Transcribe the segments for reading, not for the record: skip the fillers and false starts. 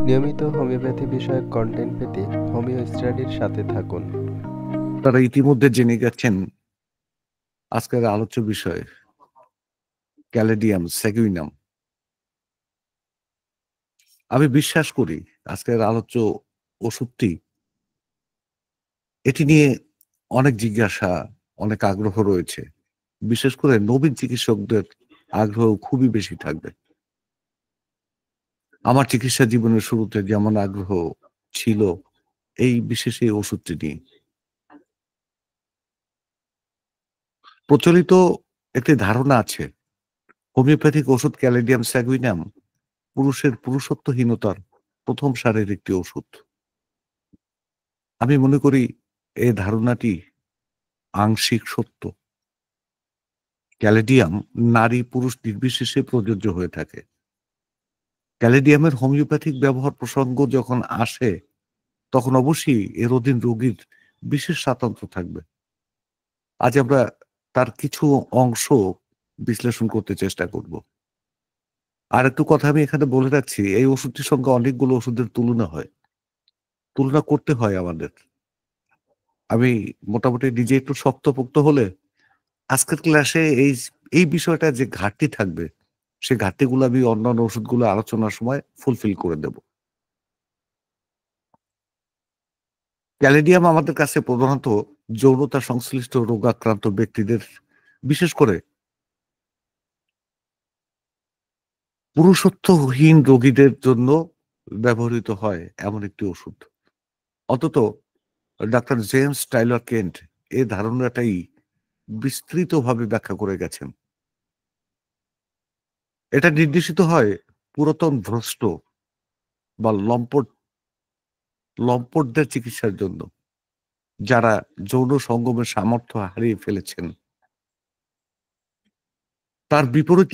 নিয়মিত হোমিওপ্যাথি বিষয়ক কন্টেন্ট পেতে হোমিও স্টাডির সাথে থাকুন। তারা ইতিমধ্যে জেনে গেছেন আজকের আলোচ্য বিষয় ক্যালেডিয়াম স্যাগুইনাম। আমি বিশ্বাস করি আজকের আলোচ্য ওষুধটি এটি নিয়ে অনেক জিজ্ঞাসা, অনেক আগ্রহ রয়েছে। বিশেষ করে নবীন চিকিৎসকদের আগ্রহ খুবই বেশি থাকবে। আমার চিকিৎসা জীবনের শুরুতে যেমন আগ্রহ ছিল এই ওষুধটি নিয়ে। প্রচলিত একটি ধারণা আছে হোমিওপ্যাথিক ওষুধ ক্যালেডিয়াম স্যাগুইনাম পুরুষের পুরুষত্বহীনতার প্রথম সারির একটি ওষুধ। আমি মনে করি এই ধারণাটি আংশিক সত্য। ক্যালেডিয়াম নারী পুরুষ নির্বিশেষে প্রযোজ্য হয়ে থাকে। ক্যালেডিয়ামের হোমিওপ্যাথিক ব্যবহার প্রসঙ্গ যখন আসে তখন অবশ্যই এর অধীন রোগীর বিশেষ স্বাতন্ত্র্য থাকবে। আজ আমরা তার কিছু অংশ বিশ্লেষণ করতে চেষ্টা করব। আর একটু কথা আমি এখানে বলে রাখছি, এই ওষুধটির সঙ্গে অনেকগুলো ওষুধের তুলনা হয়। তুলনা করতে হয় আমাদের। আমি মোটামুটি নিজে একটু শক্তপোক্ত হলে আজকের ক্লাসে এই বিষয়টা যে ঘাটতি থাকবে, সে ঘাটতিগুলো আমি অন্যান্য ওষুধগুলো আলোচনার সময় ফুলফিল করে দেব। ক্যালেডিয়াম আমাদের কাছে প্রধানত যৌনতা সংশ্লিষ্ট রোগাক্রান্ত ব্যক্তিদের, বিশেষ করে পুরুষত্বহীন রোগীদের জন্য ব্যবহৃত হয় এমন একটি ওষুধ। অন্তত ডাক্তার জেমস টাইলর কেন্ট এই ধারণাটাই বিস্তৃতভাবে ব্যাখ্যা করে গেছেন। এটা নির্দেশিত হয় পুরাতন ভ্রষ্ট বা লম্পটদের চিকিৎসার জন্য, যারা যৌন সঙ্গমের সামর্থ্য হারিয়ে ফেলেছেন। তার বিপরীত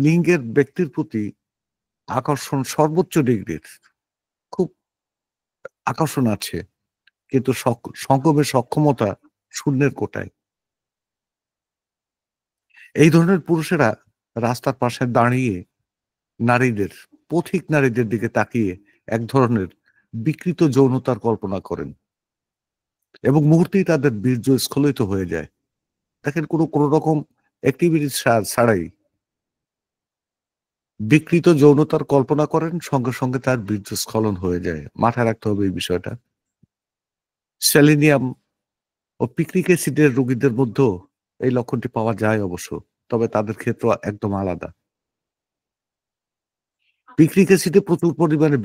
লিঙ্গের ব্যক্তির প্রতি আকর্ষণ সর্বোচ্চ ডিগ্রির, খুব আকর্ষণ আছে, কিন্তু সঙ্গমের সক্ষমতা শূন্যের কোটায়। এই ধরনের পুরুষেরা রাস্তার পাশে দাঁড়িয়ে নারীদের, পথিক নারীদের দিকে তাকিয়ে এক ধরনের বিকৃত যৌনতার কল্পনা করেন এবং মুহূর্তেই তাদের বীর্য স্খলিত হয়ে যায়। দেখেন, কোনো রকম অ্যাক্টিভিটি ছাড়াই বিকৃত যৌনতার কল্পনা করেন, সঙ্গে সঙ্গে তার বীর্যস্খলন হয়ে যায়। মাথায় রাখতে হবে এই বিষয়টা। সেলেনিয়াম ও পিকনিক অ্যাসিডের রোগীদের মধ্যেও এই লক্ষণটি পাওয়া যায় অবশ্য, তবে তাদের ক্ষেত্র একদম আলাদা। পিকনিক অ্যাসিডে প্রচুর পরিমাণে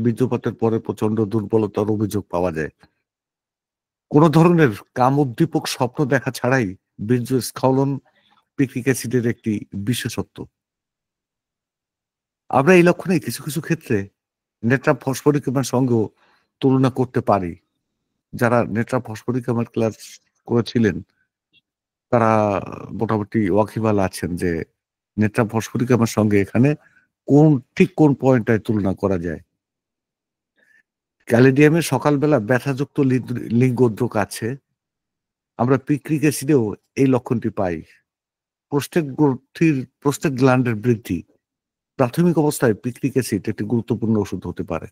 বীর্যপাতের পরে প্রচন্ড দুর্বলতার অভিযোগ পাওয়া যায়। কোন ধরনের কাম উদ্দীপক স্বপ্ন দেখা ছাড়াই বীর্য স্খলন পিকনিক অ্যাসিডের একটি বিশেষত্ব। আমরা এই লক্ষণে কিছু ক্ষেত্রে নেট্রাম ফসফরিকামের সঙ্গেও তুলনা করতে পারি। যারা নেট্রাম ফসফরিকামের ক্লাস করেছিলেন তারা মোটামুটি ওয়াকিবহাল আছেন যে নেট্রাম ফসফরিকামের সঙ্গে এখানে কোন পয়েন্টটায় তুলনা করা যায়। ক্যালেডিয়ামের সকালবেলা ব্যথাযুক্ত লিঙ্গোদ্রক আছে। আমরা পিক্রিক অ্যাসিডেও এই লক্ষণটি পাই। প্রোস্টেট গ্ল্যান্ডের বৃদ্ধি। প্রাথমিক অবস্থায় পিক্রিক অ্যাসিড একটি গুরুত্বপূর্ণ ওষুধ হতে পারে।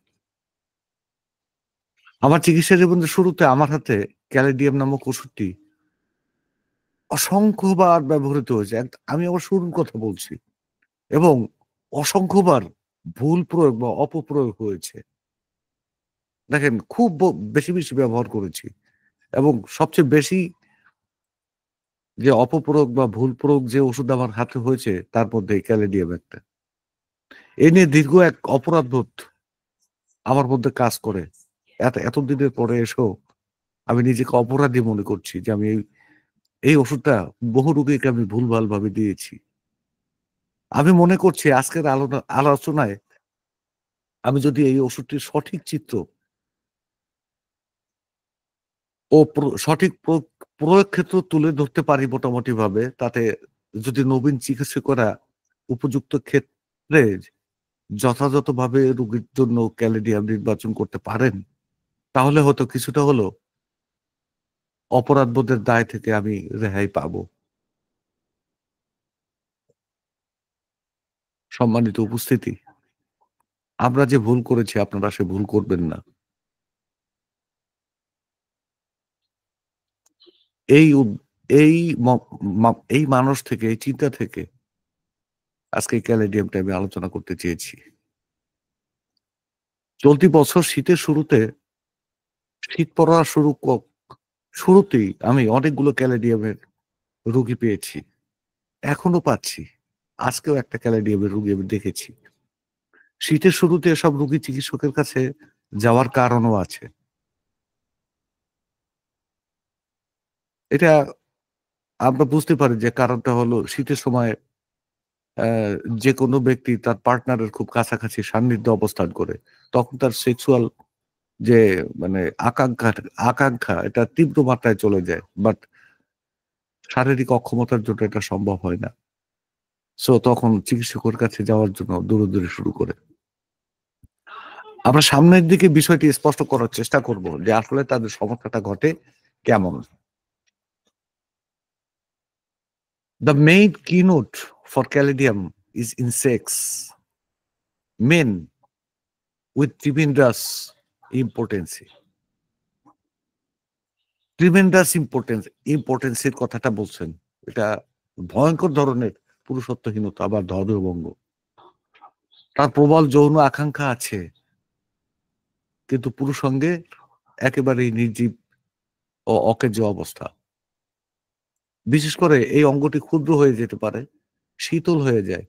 আমার চিকিৎসা জীবনের শুরুতে আমার হাতে ক্যালেডিয়াম নামক ওষুধটি অসংখ্যবার ব্যবহৃত হয়েছে। আমি আবার শুরুর কথা বলছি, এবং অসংখ্যবার ভুল প্রয়োগ বা অপপ্রয়োগ হয়েছে। দেখেন, খুব বেশি ব্যবহার করেছি, এবং সবচেয়ে বেশি যে অপপ্রয়োগ বা ভুল প্রয়োগ যে ওষুধ আমার হাতে হয়েছে তার মধ্যে ক্যালেডিয়াম একটা। এ নিয়ে দীর্ঘ এক অপরাধবোধ আমার মধ্যে কাজ করে। এতদিনের পরে এসেও আমি নিজেকে অপরাধী মনে করছি যে আমি এই ওষুধটা বহু রোগীকে আমি ভুলভাল ভাবে দিয়েছি। আমি মনে করছি আজকের আলোচনায় আমি যদি এই ওষুধটির সঠিক চিত্র ও সঠিক প্রয়োগ ক্ষেত্র তুলে ধরতে পারি মোটামুটি ভাবে, তাতে যদি নবীন চিকিৎসকেরা উপযুক্ত ক্ষেত্রে যথাযথভাবে রোগীর জন্য ক্যালেডিয়াম নির্বাচন করতে পারেন, তাহলে হয়তো কিছুটা হলেও অপরাধবোধের দায় থেকে আমি রেহাই পাবো। সম্মানিত উপস্থিতি, আমরা যে ভুল করেছি আপনারা সে ভুল করবেন না। এই উদ এই ম মা এই মানুষ থেকে, এই চিন্তা থেকে আজকে এই ক্যালেডিয়ামটা আমি আলোচনা করতে চেয়েছি। চলতি বছর শীতের শুরুতে শীত পড়া শুরুতেই আমি অনেকগুলো ক্যালেডিয়ামের রোগী পেয়েছি। এখনো পাচ্ছি। আজকেও একটা ক্যালেডিয়ামের রোগী আমি দেখেছি। শীতের শুরুতে এসব রোগী চিকিৎসকের কাছে যাওয়ার কারণও আছে। এটা আমরা বুঝতে পারি যে কারণটা হলো শীতের সময় অ্যা যেকোনো ব্যক্তি তার পার্টনারের খুব কাছাকাছি সান্নিধ্যে অবস্থান করে। তখন তার সেক্সুয়াল যে মানে আকাঙ্খা এটা তীব্র মাত্রায় চলে যায়। বাট শারীরিক অক্ষমতার জন্য এটা সম্ভব হয় না। সো তখন চিকিৎসকের কাছে যাওয়ার জন্য দৌড়াদৌড়ি শুরু করে। আমরা সামনের দিকে বিষয়টি স্পষ্ট করার চেষ্টা করব যে আসলে তাদের সমস্যাটা ঘটে কেমন? The main keynote for Caladium is insects, men with tremendous importance. Tremendous importance এর কথাটা বলছেন। এটা ভয়ংকর ধরনের পুরুষত্বহীনতা আবার ধর্মভঙ্গ। তার প্রবল যৌন আকাঙ্খা আছে, কিন্তু পুরুষঙ্গে একেবারেই নির্জীব ও অকেজো অবস্থা। বিশেষ করে এই অঙ্গটি ক্ষুদ্র হয়ে যেতে পারে, শীতল হয়ে যায়।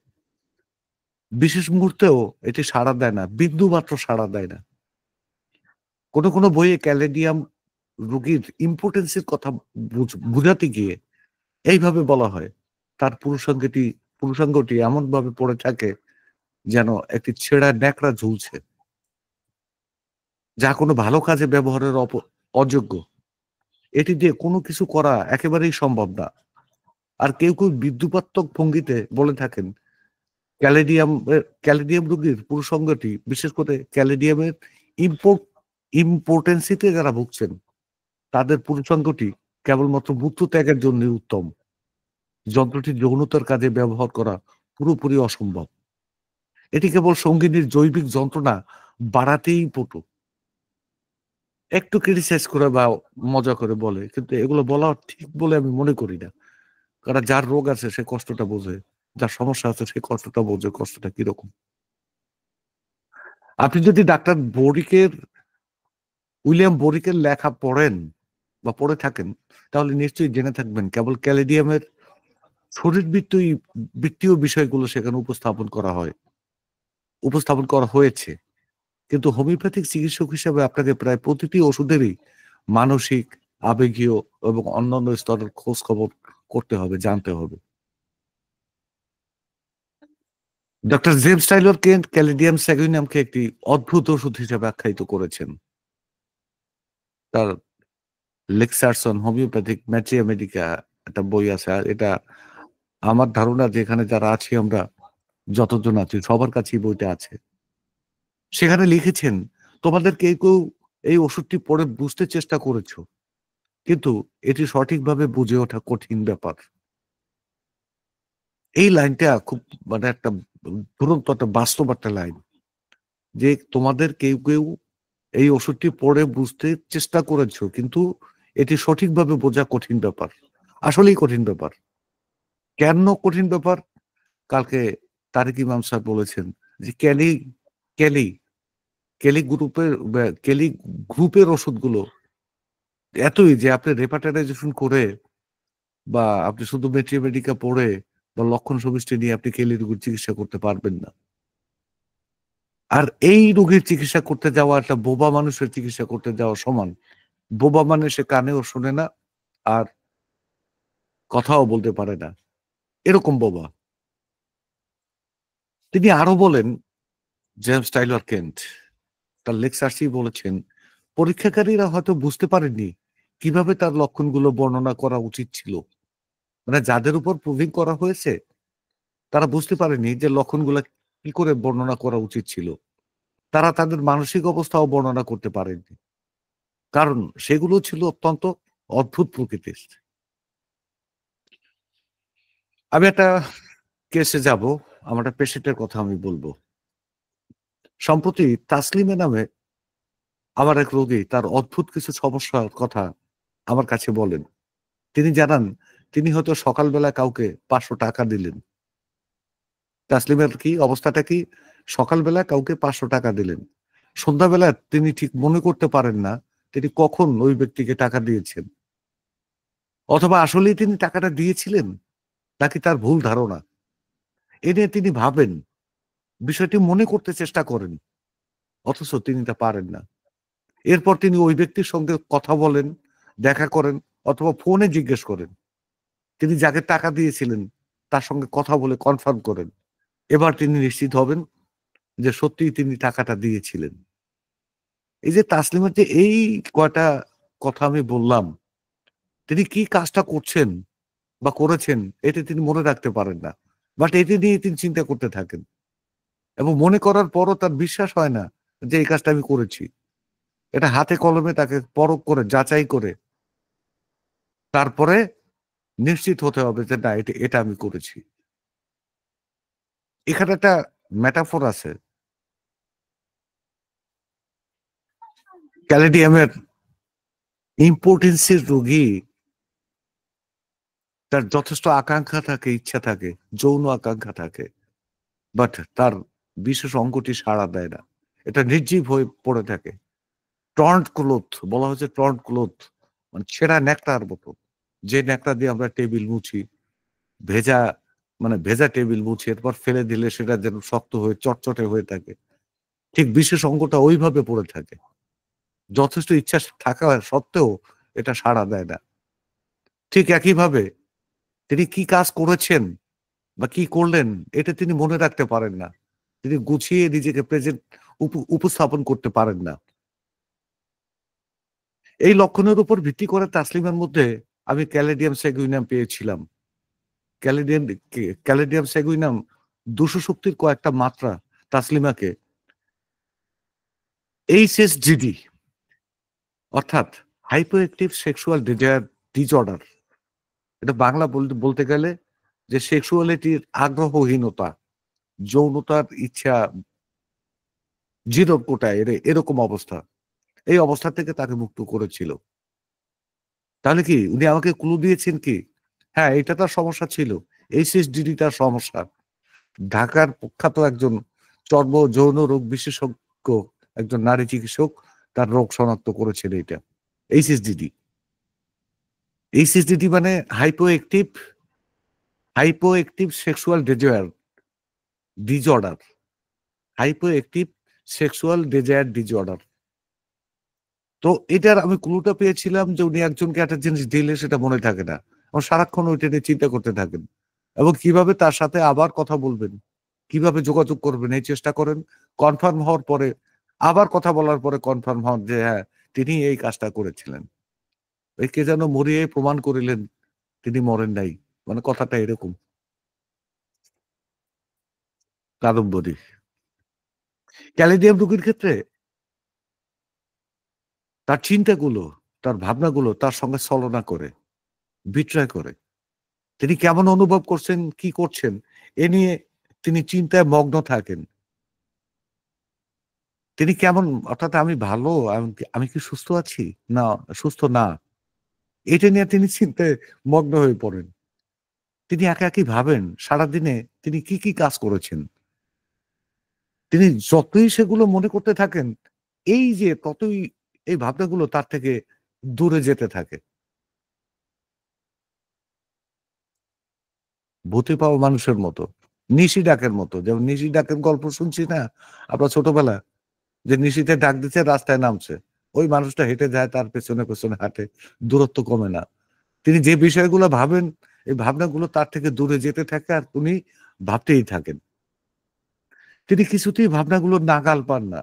বিশেষ মুহূর্তেও এটি সাড়া দেয় না, বিন্দুমাত্র সাড়া দেয় না। কোনো বইয়ে ক্যালেডিয়াম রোগীর ইম্পোর্টেন্স এর কথা বুঝাতে গিয়ে এইভাবে বলা হয়, তার পুরুষাঙ্গটি এমনভাবে পড়ে থাকে যেন একটি ছেঁড়া ন্যাকড়া ঝুলছে, যা কোনো ভালো কাজে ব্যবহারের অযোগ্য। এটি দিয়ে কোনো কিছু করা একেবারেই সম্ভব না। আর কেউ বিদ্রুপাত্মক ভঙ্গিতে বলে থাকেন, ক্যালেডিয়াম রোগীর পুরুষাঙ্গটি বিশেষ করে ক্যালেডিয়ামের ইম্পোর্ট ইম্পোর্টেন্সিতে যারা ভুগছেন, তাদের পুরুষাঙ্গটি কেবলমাত্র মূত্র ত্যাগের জন্যই উত্তম। যন্ত্রটি যৌনতার কাজে ব্যবহার করা পুরোপুরি অসম্ভব। এটি কেবল সঙ্গিনীর জৈবিক যন্ত্রণা বাড়াতেই পটু। একটু ক্রিটিসাইজ করে বা মজা করে বলে। কিন্তু এগুলো বলা ঠিক বলে আমি মনে করি না। কারণ যার রোগ আছে সে কষ্টটা বোঝে। যার সমস্যা আছে সে কষ্টটা বোঝে, কষ্টটা কিরকম। আপনি যদি ডাক্তার উইলিয়াম বোরিকের লেখা পড়েন বা পড়ে থাকেন, তাহলে নিশ্চয়ই জেনে থাকবেন কেবল ক্যালেডিয়ামের বৃত্তীয় বিষয়গুলো সেখানে উপস্থাপন করা হয়েছে। কিন্তু হোমিওপ্যাথিক চিকিৎসক হিসেবে আপনাকে প্রায় প্রতিটি ওষুধেরই মানসিক, আবেগীয় এবং অন্যান্য স্তরের খোঁজ খবর করতে হবে, জানতে হবে। Doctor James Tyler Kent caladium স্যাগুইনামকে একটি অদ্ভুত ওষুধ হিসেবে আখ্যায়িত করেছেন। তার lectures on homoeopathic materia medica একটা বই আছে। আর এটা আমার ধারণা যে এখানে যারা আছি আমরা যতজন আছি সবার কাছেই বইটা আছে। সেখানে লিখেছেন, তোমাদের কেউ এই ওষুধটি পড়ে বুঝতে চেষ্টা করেছ। কিন্তু এটি সঠিকভাবে বুঝে ওঠা কঠিন ব্যাপার। এই লাইনটা খুব মানে একটা দুরন্ত একটা বাস্তব একটা লাইন। যে তোমাদের কেউ এই ওষুধটি পড়ে বুঝতে চেষ্টা করেছ। কিন্তু এটি সঠিকভাবে বোঝা কঠিন ব্যাপার। আসলেই কঠিন ব্যাপার। কেন কঠিন ব্যাপার? কালকে তারেক ইমাম সাহেব বলেছেন যে ক্যালি ক্যালি গ্রুপের ওষুধগুলো এতই যে আপনি রেপার্টারাইজেশন করে বা আপনি শুধু মেট্রিয়া-মেডিকা পড়ে বা লক্ষণ সমষ্টি নিয়ে আপনি কেলি রোগীর চিকিৎসা করতে পারবেন না। আর এই রোগীর চিকিৎসা করতে যাওয়া একটা বোবা মানুষের চিকিৎসা করতে যাওয়া সমান। বোবা মানে সে কানেও শোনে না, আর কথাও বলতে পারে না। এরকম বোবা। তিনি আরো বলেন, জেমস টাইলর কেন্ট তার লেকচারসেই বলেছেন, পরীক্ষাকারীরা হয়তো বুঝতে পারেননি কিভাবে তার লক্ষণগুলো বর্ণনা করা উচিত ছিল। মানে যাদের উপর প্রুভিং করা হয়েছে তারা বুঝতে পারেনি যে লক্ষণগুলা কি করে বর্ণনা করা উচিত ছিল। তারা তাদের মানসিক অবস্থাও বর্ণনা করতে পারেননি। কারণ সেগুলো ছিল অত্যন্ত অদ্ভুত প্রকৃতির। আমি একটা কেসে যাব। আমার একটা পেশেন্টের কথা আমি বলব। সম্প্রতি তাসলিমা নামে আমার এক রোগী তার অদ্ভুত কিছু সমস্যার কথা আমার কাছে বলেন। তিনি জানান তিনি হয়তো সকালবেলা কাউকে ৳৫০০ দিলেন। তাসলিমের কি অবস্থাটা কি? সকালবেলা কাউকে ৳৫০০ দিলেন। সন্ধ্যাবেলা তিনি ঠিক মনে করতে পারেন না তিনি কখন ওই ব্যক্তিকে টাকা দিয়েছেন। অথবা আসলেই তিনি টাকাটা দিয়েছিলেন নাকি তার ভুল ধারণা। এ নিয়ে তিনি ভাবেন, বিষয়টি মনে করতে চেষ্টা করেন, অথচ তিনি তা পারেন না। এরপর তিনি ওই ব্যক্তির সঙ্গে কথা বলেন, দেখা করেন অথবা ফোনে জিজ্ঞেস করেন। তিনি যাকে টাকা দিয়েছিলেন তার সঙ্গে কথা বলে কনফার্ম করেন। এবার তিনি নিশ্চিত হবেন যে সত্যিই তিনি টাকাটা দিয়েছিলেন। এই যে তাসলিমার যে এই কয়টা কথা আমি বললাম, তিনি কি কাজটা করছেন বা করেছেন এটা তিনি মনে রাখতে পারেন না। বাট এটি নিয়ে তিনি চিন্তা করতে থাকেন এবং মনে করার পরও তার বিশ্বাস হয় না যে এই কাজটা আমি করেছি। এটা হাতে কলমে তাকে পরখ করে যাচাই করে তারপরে নিশ্চিত হতে হবে যে না এটা আমি করেছি। এখানে একটা মেটাফর আছে। ক্যালেডিয়ামের ইম্পোর্টেন্সির রোগী তার যথেষ্ট আকাঙ্ক্ষা থাকে, ইচ্ছা থাকে, যৌন আকাঙ্ক্ষা থাকে। বাট তার বিশেষ অঙ্গটি সাড়া দেয় না। এটা নির্জীব হয়ে পড়ে থাকে। টর্ন্ড ক্লথ বলা হচ্ছে টর্ন্ড ক্লথ মানে ছেঁড়া ন্যাকড়ার মতো। যে ন্যাকড়া দিয়ে আমরা টেবিল মুছি, ভেজা ভেজা টেবিল মুছি এরপর ফেলে দিলে সেটা যেন শক্ত হয়ে চটচটে হয়ে থাকে। ঠিক বিশেষ অঙ্গটা ওইভাবে পড়ে থাকে। যথেষ্ট ইচ্ছা থাকা সত্ত্বেও এটা সাড়া দেয় না। ঠিক একইভাবে তিনি কি কাজ করেছেন বা কি করলেন এটা তিনি মনে রাখতে পারেন না। তিনি গুছিয়ে নিজেকে প্রেজেন্ট উপস্থাপন করতে পারেন না। এই লক্ষণের উপর ভিত্তি করে তাসলিমার মধ্যে আমি ক্যালেডিয়াম সেগুইনাম পেয়েছিলাম। ক্যালেডিয়ান ক্যালেডিয়াম সেগুইনাম দোষশক্তির কয়েকটা মাত্রা তাসলিমাকে HSDD অর্থাৎ hyper active sexual desire disorder এটা বাংলা বলতে গেলে যে সেক্সুয়ালিটির আগ্রহহীনতা, যৌনতার ইচ্ছা জিরোক্যটা এরকম অবস্থা। এই অবস্থা থেকে তাকে মুক্ত করেছিল। তাহলে কি উনি আমাকে ক্লু দিয়েছেন কি? হ্যাঁ, এটা তার সমস্যা ছিল। HSDD তার সমস্যা। ঢাকার প্রখ্যাত একজন চর্ম যৌন রোগ বিশেষজ্ঞ একজন নারী চিকিৎসক তার রোগ শনাক্ত করেছেন এইটা। HSDD। HSDD মানে hypo active sexual disorder. Hypo active sexual desire disorder. তো এটার আমি ক্লুটা পেয়েছিলাম যে উনি একজনকে একটা জিনিস দিলে সেটা মনে থাকে না। সারাক্ষণ ওইটা নিয়ে চিন্তা করতে থাকেন। এবং কিভাবে তার সাথে আবার কথা বলবেন, কিভাবে যোগাযোগ করবেন এই চেষ্টা করেন। কনফার্ম হওয়ার পরে আবার কথা বলার পরে কনফার্ম হন যে হ্যাঁ, তিনি এই কাজটা করেছিলেন। এই কে যেন মরিয়ে প্রমাণ করিলেন তিনি মরেন নাই। মানে কথাটা এরকম। কাদম্বরী। ক্যালেডিয়াম রোগীর ক্ষেত্রে তার চিন্তাগুলো, তার ভাবনাগুলো তার সঙ্গে ছলনা করে, বিট্রয় করে। তিনি কেমন অনুভব করছেন, কি করছেন এ নিয়ে তিনি চিন্তায় মগ্ন থাকেন। তিনি কেমন অর্থাৎ আমি ভালো, আমি কি সুস্থ আছি? না সুস্থ না। এটা নিয়ে তিনি চিন্তায় মগ্ন হয়ে পড়েন। তিনি একাকী ভাবেন সারাদিনে তিনি কি কাজ করেছেন। তিনি যতই সেগুলো মনে করতে থাকেন, এই যে ততই এই ভাবনাগুলো তার থেকে দূরে যেতে থাকে। ভূতে পাওয়া মানুষের মতো। নিশি ডাকের মতো। যেমন নিশি ডাকের গল্প শুনছি না? আমরা ছোটবেলা যে নিশিতে ডাক দিচ্ছে রাস্তায় নামছে। ওই মানুষটা হেঁটে যায় তার পেছনে হাঁটে। দূরত্ব কমে না। তিনি যে বিষয়গুলো ভাবেন, এই ভাবনাগুলো তার থেকে দূরে যেতে থাকে আর উনি ভাবতেই থাকেন। তিনি কিছুতেই ভাবনাগুলোর নাগাল পান না।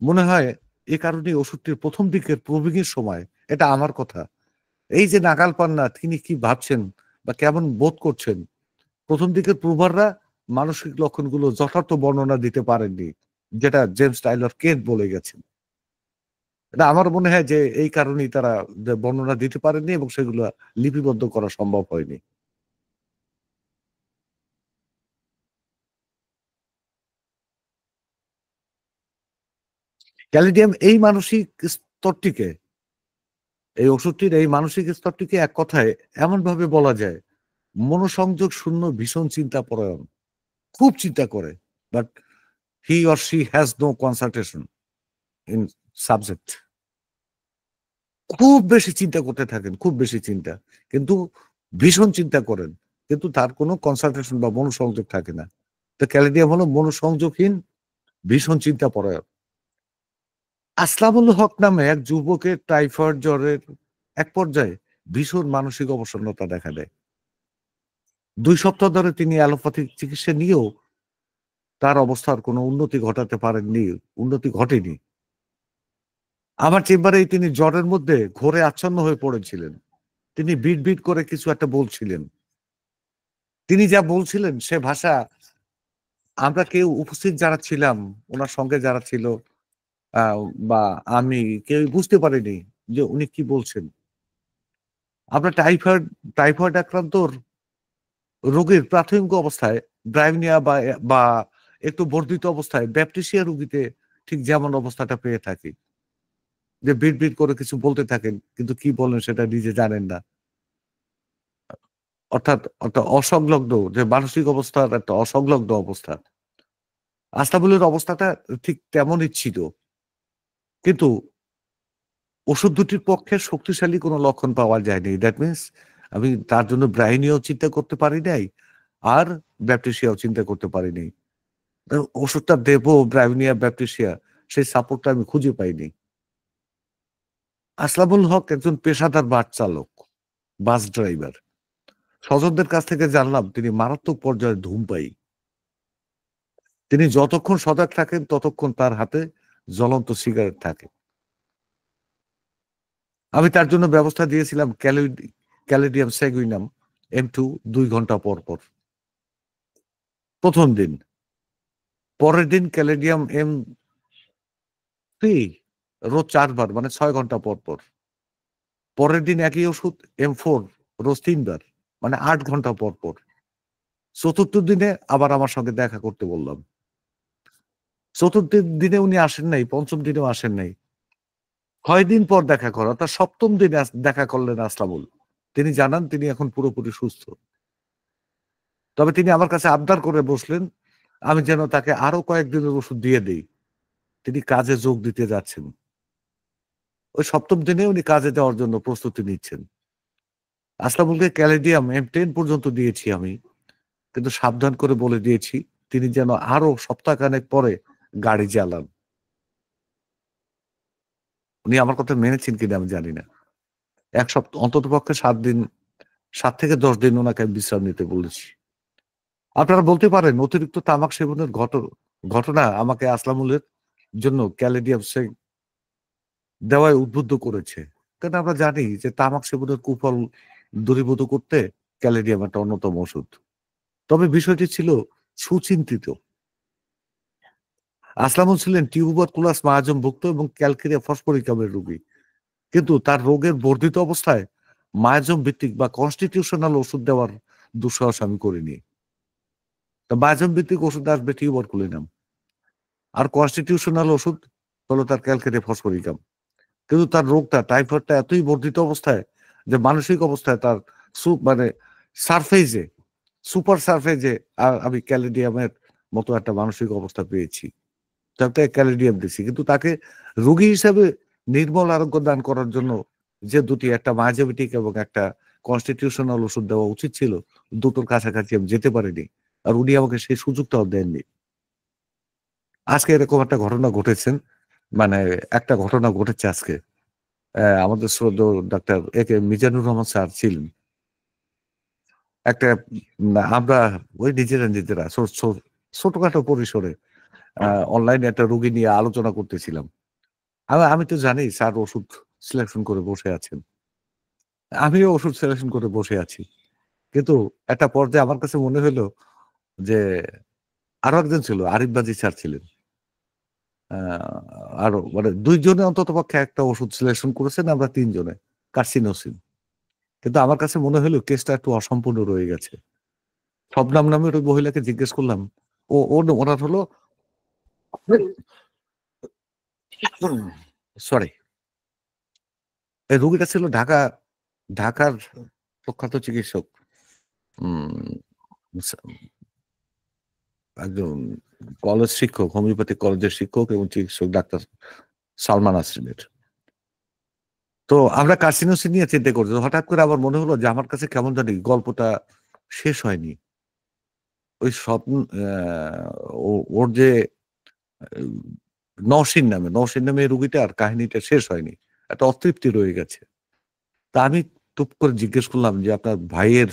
মনে হয় এ কারণেই ওষুধটির ১ম দিকের প্রয়োগের সময় এটা আমার কথা। এই যে নাগাল পান না তিনি কি ভাবছেন বা কেমন বোধ করছেন, ১ম দিকের প্রুভাররা মানসিক লক্ষণগুলো যথার্থ বর্ণনা দিতে পারেননি। যেটা জেমস টাইলর কেন্ট বলে গেছেন। এটা আমার মনে হয় যে এই কারণেই তারা যে বর্ণনা দিতে পারেননি এবং সেগুলা লিপিবদ্ধ করা সম্ভব হয়নি। ক্যালিডিয়াম এই মানসিক স্তরটিকে, এই ওষুধটির এই মানসিক স্তরটিকে এক কথায় এমনভাবে বলা যায়, মনোসংযোগ শূন্য ভীষণ চিন্তাপরায়ণ। খুব চিন্তা করে। But he or she has no concentration in subject. খুব বেশি চিন্তা করতে থাকেন, খুব বেশি চিন্তা। কিন্তু ভীষণ চিন্তা করেন। কিন্তু তার কোনো কনসেনট্রেশন বা মনোসংযোগ থাকে না। তো ক্যালিডিয়াম হলো মনোসংযোগহীন ভীষণ চিন্তাপরায়ণ। আসলামুল হক নামে এক যুবকের টাইফয়েড জ্বরের এক পর্যায়ে ভীষণ মানসিক অবসন্নতা দেখা দেয়। ২ সপ্তাহ ধরে তিনি অ্যালোপ্যাথিক চিকিৎসা নিয়েও তার অবস্থার কোনো উন্নতি ঘটাতে পারেননি, উন্নতি ঘটেনি। আমার চেম্বারেই তিনি জ্বরের মধ্যে ঘোরে আচ্ছন্ন হয়ে পড়েছিলেন। তিনি বিড় করে কিছু একটা বলছিলেন। তিনি যা বলছিলেন সে ভাষা আমরা কেউ উপস্থিত যারা ছিলাম, উনার সঙ্গে যারা ছিল আ বা আমি কেউই বুঝতে পারিনি যে উনি কি বলছেন। আমরা টাইফয়েড আক্রান্তর রোগীর প্রাথমিক অবস্থায় ব্রাইমিয়া বা একটু বর্ধিত অবস্থায় ব্যাপটিসিয়া রোগীতে ঠিক যেমন অবস্থাটা পেয়ে থাকি। যে বিড় করে কিছু বলতে থাকেন কিন্তু কি বলেন সেটা নিজে জানেন না। অর্থাৎ অসংলগ্ন যে মানসিক অবস্থার একটা অসংলগ্ন অবস্থা। আস্তাবলের অবস্থাটা ঠিক তেমনই ছিল। কিন্তু ওষুধ দুটির পক্ষে শক্তিশালী কোনো লক্ষণ পাওয়া যায়নি। দ্যাট মিনস আমি তার জন্য ব্রাইনিও চিন্তা করতে পারি নাই, আর ব্যাপটিসিয়াও চিন্তা করতে পারি নাই। ওষুধটা দেবো ব্রাইনিয়া, ব্যাপটিসিয়া সেই সাপোর্টটা আমি খুঁজে পাইনি। আসলামুল হক একজন পেশাদার বাস চালক, বাস ড্রাইভার। স্বজনদের কাছ থেকে জানলাম তিনি মারাত্মক পর্যায়ে ধূমপায়ী। তিনি যতক্ষণ সজাগ থাকেন ততক্ষণ তার হাতে জ্বলন্ত সিগারেট থাকে। আমি তার জন্য ব্যবস্থা দিয়েছিলাম ক্যালিডিয়াম সেগুইনাম M2 ২ ঘন্টা পর, পর। ১ম দিন। পরের দিন ক্যালিডিয়াম M3 রোজ ৪ বার মানে ৬ ঘন্টা পর, পর। পরের দিন একই ওষুধ M4 রোজ ৩ বার মানে ৮ ঘন্টা পর, পর। ৪র্থ দিনে আবার আমার সঙ্গে দেখা করতে বললাম। ৪র্থ দিনে উনি আসেন নাই, ৫ম দিনেও আসেন নাই। ৬ দিন পর দেখা করা অর্থাৎ ৭ম দিনে দেখা করলেন আসলামুল। তিনি জানান তিনি এখন পুরোপুরি সুস্থ। তবে তিনি আমার কাছে আবদার করে বসলেন, আমি যেন তাকে আরো কয়েকদিনের ওষুধ দিয়ে দেই। তিনি কাজে যোগ দিতে যাচ্ছেন। ওই ৭ম দিনে উনি কাজে যাওয়ার জন্য প্রস্তুতি নিচ্ছেন। আসলামুলকে ক্যালিডিয়াম M10 পর্যন্ত দিয়েছি আমি। কিন্তু সাবধান করে বলে দিয়েছি, তিনি যেন আরো সপ্তাহখানেক পরে গাড়ি চালান। উনি আমার কথা মেনেছেন কিনা আমি জানি না। ১ সপ্তাহ অন্ততপক্ষে ৭ দিন ৭ থেকে ১০ দিন উনাকে আমি বিশ্রাম নিতে বলেছি। আপনারা বলতে পারেন অতিরিক্ত তামাক সেবনের ঘটনা আমাকে আসলামুলের জন্য ক্যালিডিয়াম দেওয়ায় উদ্বুদ্ধ করেছে। কারণ আমরা জানি যে তামাক সেবনের কুফল দূরীভূত করতে ক্যালিডিয়াম একটা অন্যতম ওষুধ। তবে বিষয়টি ছিল সুচিন্তিত। আসলামুল ছিলেন টিউবারকুলাস মায়াজমভুক্ত এবং ক্যালকেরিয়া ফসফোরিকামের রোগী। কিন্তু তার রোগের বর্ধিত অবস্থায় মায়াজম ভিত্তিক বা কনস্টিটিউশনাল ওষুধ দেওয়ার দুঃসাহস আমি করিনি। তো মায়াজম ভিত্তিক ওষুধ আসবে টিউবারকুলিনাম। আর কনস্টিটিউশনাল ওষুধ হলো তার ক্যালকেরিয়া ফসফোরিকাম। কিন্তু তার রোগটা টাইফয়েডটা এতই বর্ধিত অবস্থায় যে মানসিক অবস্থায় তার মানে সারফেজে সুপার সারফেজে আমি ক্যালিডিয়ামের মতো একটা মানসিক অবস্থা পেয়েছি। তাতে ক্যালিডিয়াম দিছি। কিন্তু তাকে রোগী হিসেবে নির্মল আরোগ্য দান করার জন্য যে দুটি একটা মায়াজেমেটিক এবং একটা কনস্টিটিউশনাল ওষুধ দেওয়া উচিত ছিল, দুটোর কাছাকাছি আমি যেতে পারিনি। আর উনি আমাকে সেই সুযোগটাও দেননি। আজকে এরকম একটা ঘটনা ঘটেছেন। মানে একটা ঘটনা ঘটেছে আজকে। আমাদের শ্রদ্ধেয় ডাক্তার একে মিজানুর রহমান স্যার ছিলেন। একটা আমরা ওই নিজেরা ছোটখাটো পরিসরে আ অনলাইনে একটা রোগী নিয়ে আলোচনা করতেছিলাম। আমি তো জানি স্যার ওষুধ সিলেকশন করে বসে আছেন। আমিও ওষুধ সিলেকশন করে বসে আছি। কিন্তু একটা পর্যায়ে আমার কাছে মনে হইল যে আরো একজন ছিল আরিফ বাজি স্যার ছিলেন। আ আরো মানে ২ জনে অন্ততপক্ষে একটা ওষুধ সিলেকশন করেছেন, আমরা ৩ জনে। কার্সিনোসিন। কিন্তু আমার কাছে মনে হইল কেসটা একটু অসম্পূর্ণ রয়ে গেছে। শবনম নামের ওই মহিলাকে জিজ্ঞেস করলাম। ও ওনার হলো সরি। এই রোগীটা ছিল ঢাকার প্রখ্যাত চিকিৎসক। উম সা একজন কলেজ শিক্ষক, হোমিওপ্যাথি কলেজের শিক্ষক এবং চিকিৎসক ডাক্তার সালমান আসরিনের। তো আমরা কার্সিনোসিন নিয়ে চিন্তা করছি। হঠাৎ করে আমার মনে হলো যে আমার কাছে কেমন জানি গল্পটা শেষ হয়নি। ওই স্বপ্ন ও ওর যে উম নওশীন নামে এই রোগীটার কাহিনীটা শেষ হয়নি। একটা অতৃপ্তি রয়ে গেছে। তা আমি টুপ করে জিজ্ঞেস করলাম যে, "আপনার ভাইয়ের